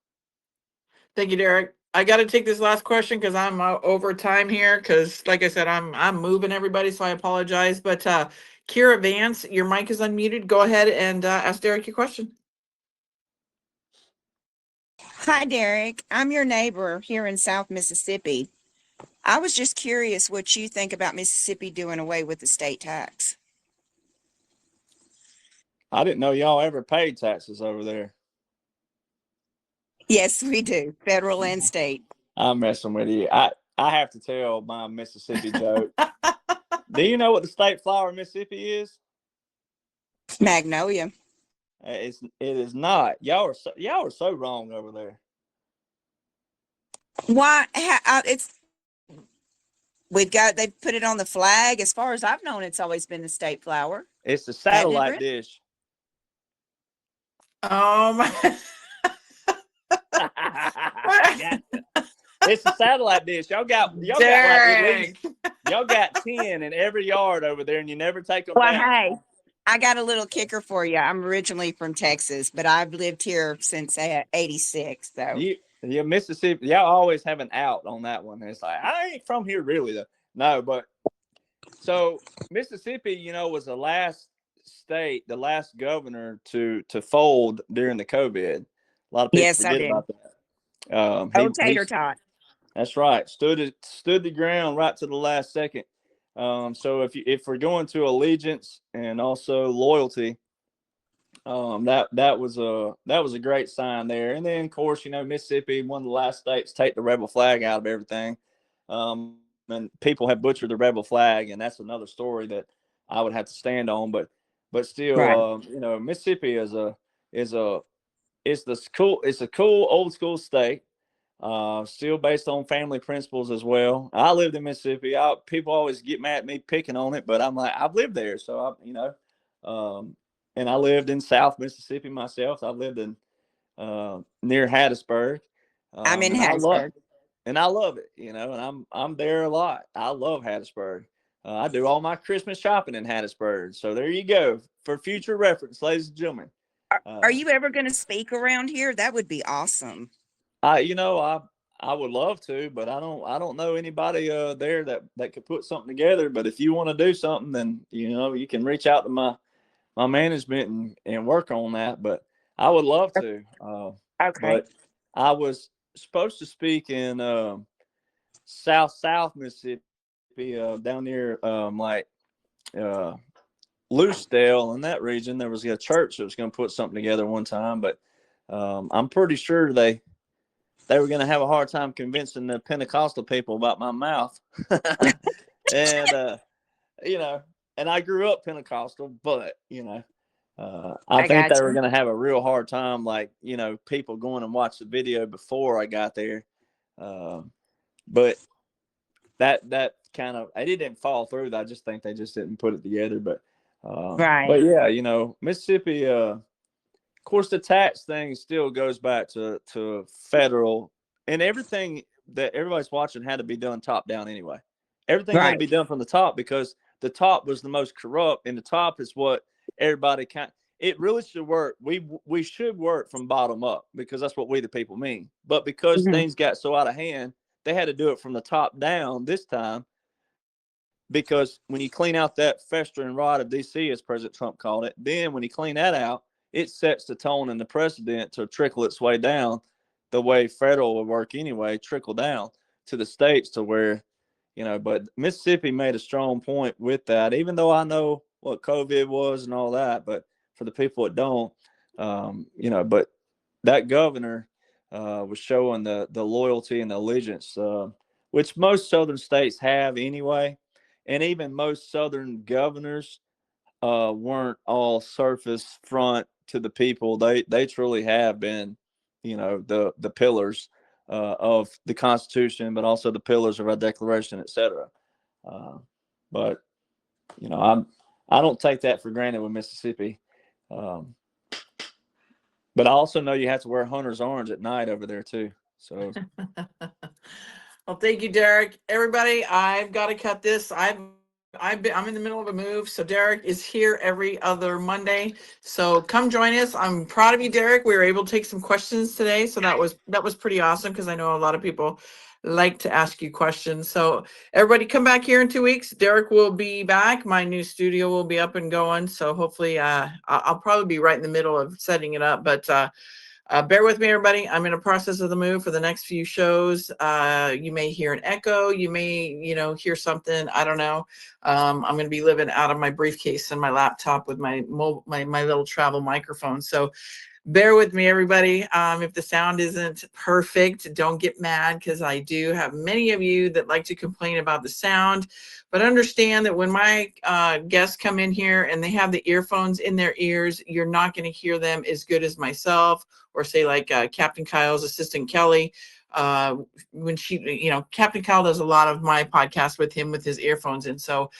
Thank you, Derek. I got to take this last question because I'm over time here. Because, like I said, I'm moving everybody, so I apologize. But Kira Vance, your mic is unmuted. Go ahead and ask Derek your question. Hi, Derek. I'm your neighbor here in South Mississippi. I was just curious what you think about Mississippi doing away with the state tax. I didn't know y'all ever paid taxes over there. Yes, we do, federal and state. I'm messing with you. I have to tell my Mississippi joke. Do you know what the state flower of Mississippi is? Magnolia. It is not. Y'all are so wrong over there. Why? They put it on the flag. As far as I've known, it's always been the state flower. It's the satellite it? dish. It's a satellite dish. Y'all got Derek. y'all got 10 in every yard over there, and you never take them Well, down. hey, I got a little kicker for you. I'm originally from Texas, but I've lived here since '86. So you Mississippi, y'all always have an out on that one. It's like, I ain't from here really though. No, but so Mississippi, was the last state, the last governor to fold during the COVID. A lot of people forget about that. Tater tot. That's right. Stood the ground right to the last second. So if we're going to allegiance and also loyalty, that was a great sign there. And then of course, Mississippi, one of the last states to take the rebel flag out of everything. And people have butchered the rebel flag, and that's another story that I would have to stand on. But still, right. Mississippi is a cool old school state. Still based on family principles as well. I lived in Mississippi. People always get mad at me picking on it, but I'm like, I've lived there. So and I lived in South Mississippi myself. I lived in near Hattiesburg. I'm in Hattiesburg. And I love it, and I'm there a lot. I love Hattiesburg. I do all my Christmas shopping in Hattiesburg. So there you go. For future reference, ladies and gentlemen. Are you ever going to speak around here? That would be awesome. I would love to, but I don't know anybody there that could put something together. But if you want to do something, then you can reach out to my management and work on that. But I would love to. Okay. But I was supposed to speak in South Mississippi, down near Loosedale in that region. There was a church that was going to put something together one time, but I'm pretty sure they were going to have a hard time convincing the Pentecostal people about my mouth. And, and I grew up Pentecostal, but, I think they were going to have a real hard time, people going and watch the video before I got there. But that kind of, it didn't fall through. I just think they just didn't put it together. But Right. yeah, you know, Mississippi. Of course, the tax thing still goes back to federal, and everything that everybody's watching had to be done top down anyway. Everything had to Right. be done from the top because the top was the most corrupt, and the top is what everybody kind. It really should work. We should work from bottom up because that's what we the people mean. But because Mhm. things got so out of hand, they had to do it from the top down this time. Because when you clean out that festering rot of DC, as President Trump called it, then when you clean that out, it sets the tone and the precedent to trickle its way down the way federal would work anyway, trickle down to the states to where, you know, but Mississippi made a strong point with that, even though I know what COVID was and all that, but for the people that don't, you know, but that governor was showing the loyalty and the allegiance, which most southern states have anyway. And even most southern governors weren't all surface front to the people. They truly have been, you know, the pillars of the Constitution, but also the pillars of our Declaration, etc. But you know, I don't take that for granted with Mississippi. Um, but I also know you have to wear hunter's orange at night over there too. So Well, thank you, Derek. Everybody, I've got to cut this. I'm in the middle of a move, so Derek is here every other Monday. So come join us. I'm proud of you, Derek. We were able to take some questions today, so that was pretty awesome because I know a lot of people like to ask you questions. So everybody, come back here in 2 weeks. Derek will be back. My new studio will be up and going. So hopefully, I'll probably be right in the middle of setting it up, but. Bear with me, everybody. I'm in a process of the move for the next few shows. You may hear an echo. You may, hear something. I don't know. I'm going to be living out of my briefcase and my laptop with my little travel microphone. So bear with me, everybody. If the sound isn't perfect, don't get mad because I do have many of you that like to complain about the sound. But understand that when my guests come in here and they have the earphones in their ears, you're not going to hear them as good as myself or say like Captain Kyle's assistant Kelly. When she, Captain Kyle does a lot of my podcasts with him with his earphones in. So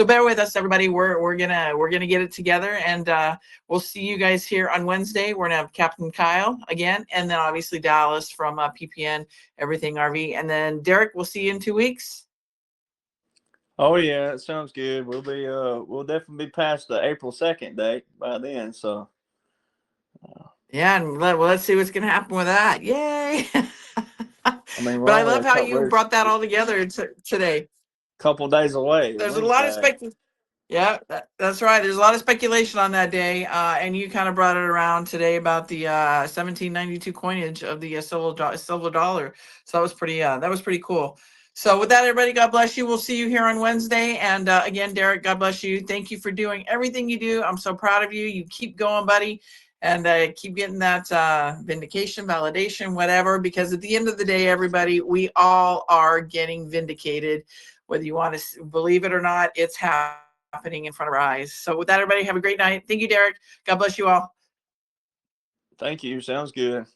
bear with us, everybody. We're gonna get it together, and we'll see you guys here on Wednesday. We're gonna have Captain Kyle again, and then obviously Dallas from PPN Everything RV, and then Derek. We'll see you in 2 weeks. oh yeah, it sounds good. We'll definitely be past the April 2nd date by then. So Yeah, and let's see what's gonna happen with that. Yay! I mean, we're But I only love how you brought that all together today. couple days away. There's a lot of Wednesday. Yeah, that's right. There's a lot of speculation on that day, and you kind of brought it around today about the 1792 coinage of the silver dollar. So that was pretty cool. So with that, everybody, God bless you. We'll see you here on Wednesday. And again, Derek, God bless you. Thank you for doing everything you do. I'm so proud of you. You keep going, buddy, and keep getting that vindication, validation, whatever. Because at the end of the day, everybody, we all are getting vindicated, whether you want to believe it or not. It's happening in front of our eyes. So with that, everybody, have a great night. Thank you, Derek. God bless you all. Thank you. Sounds good.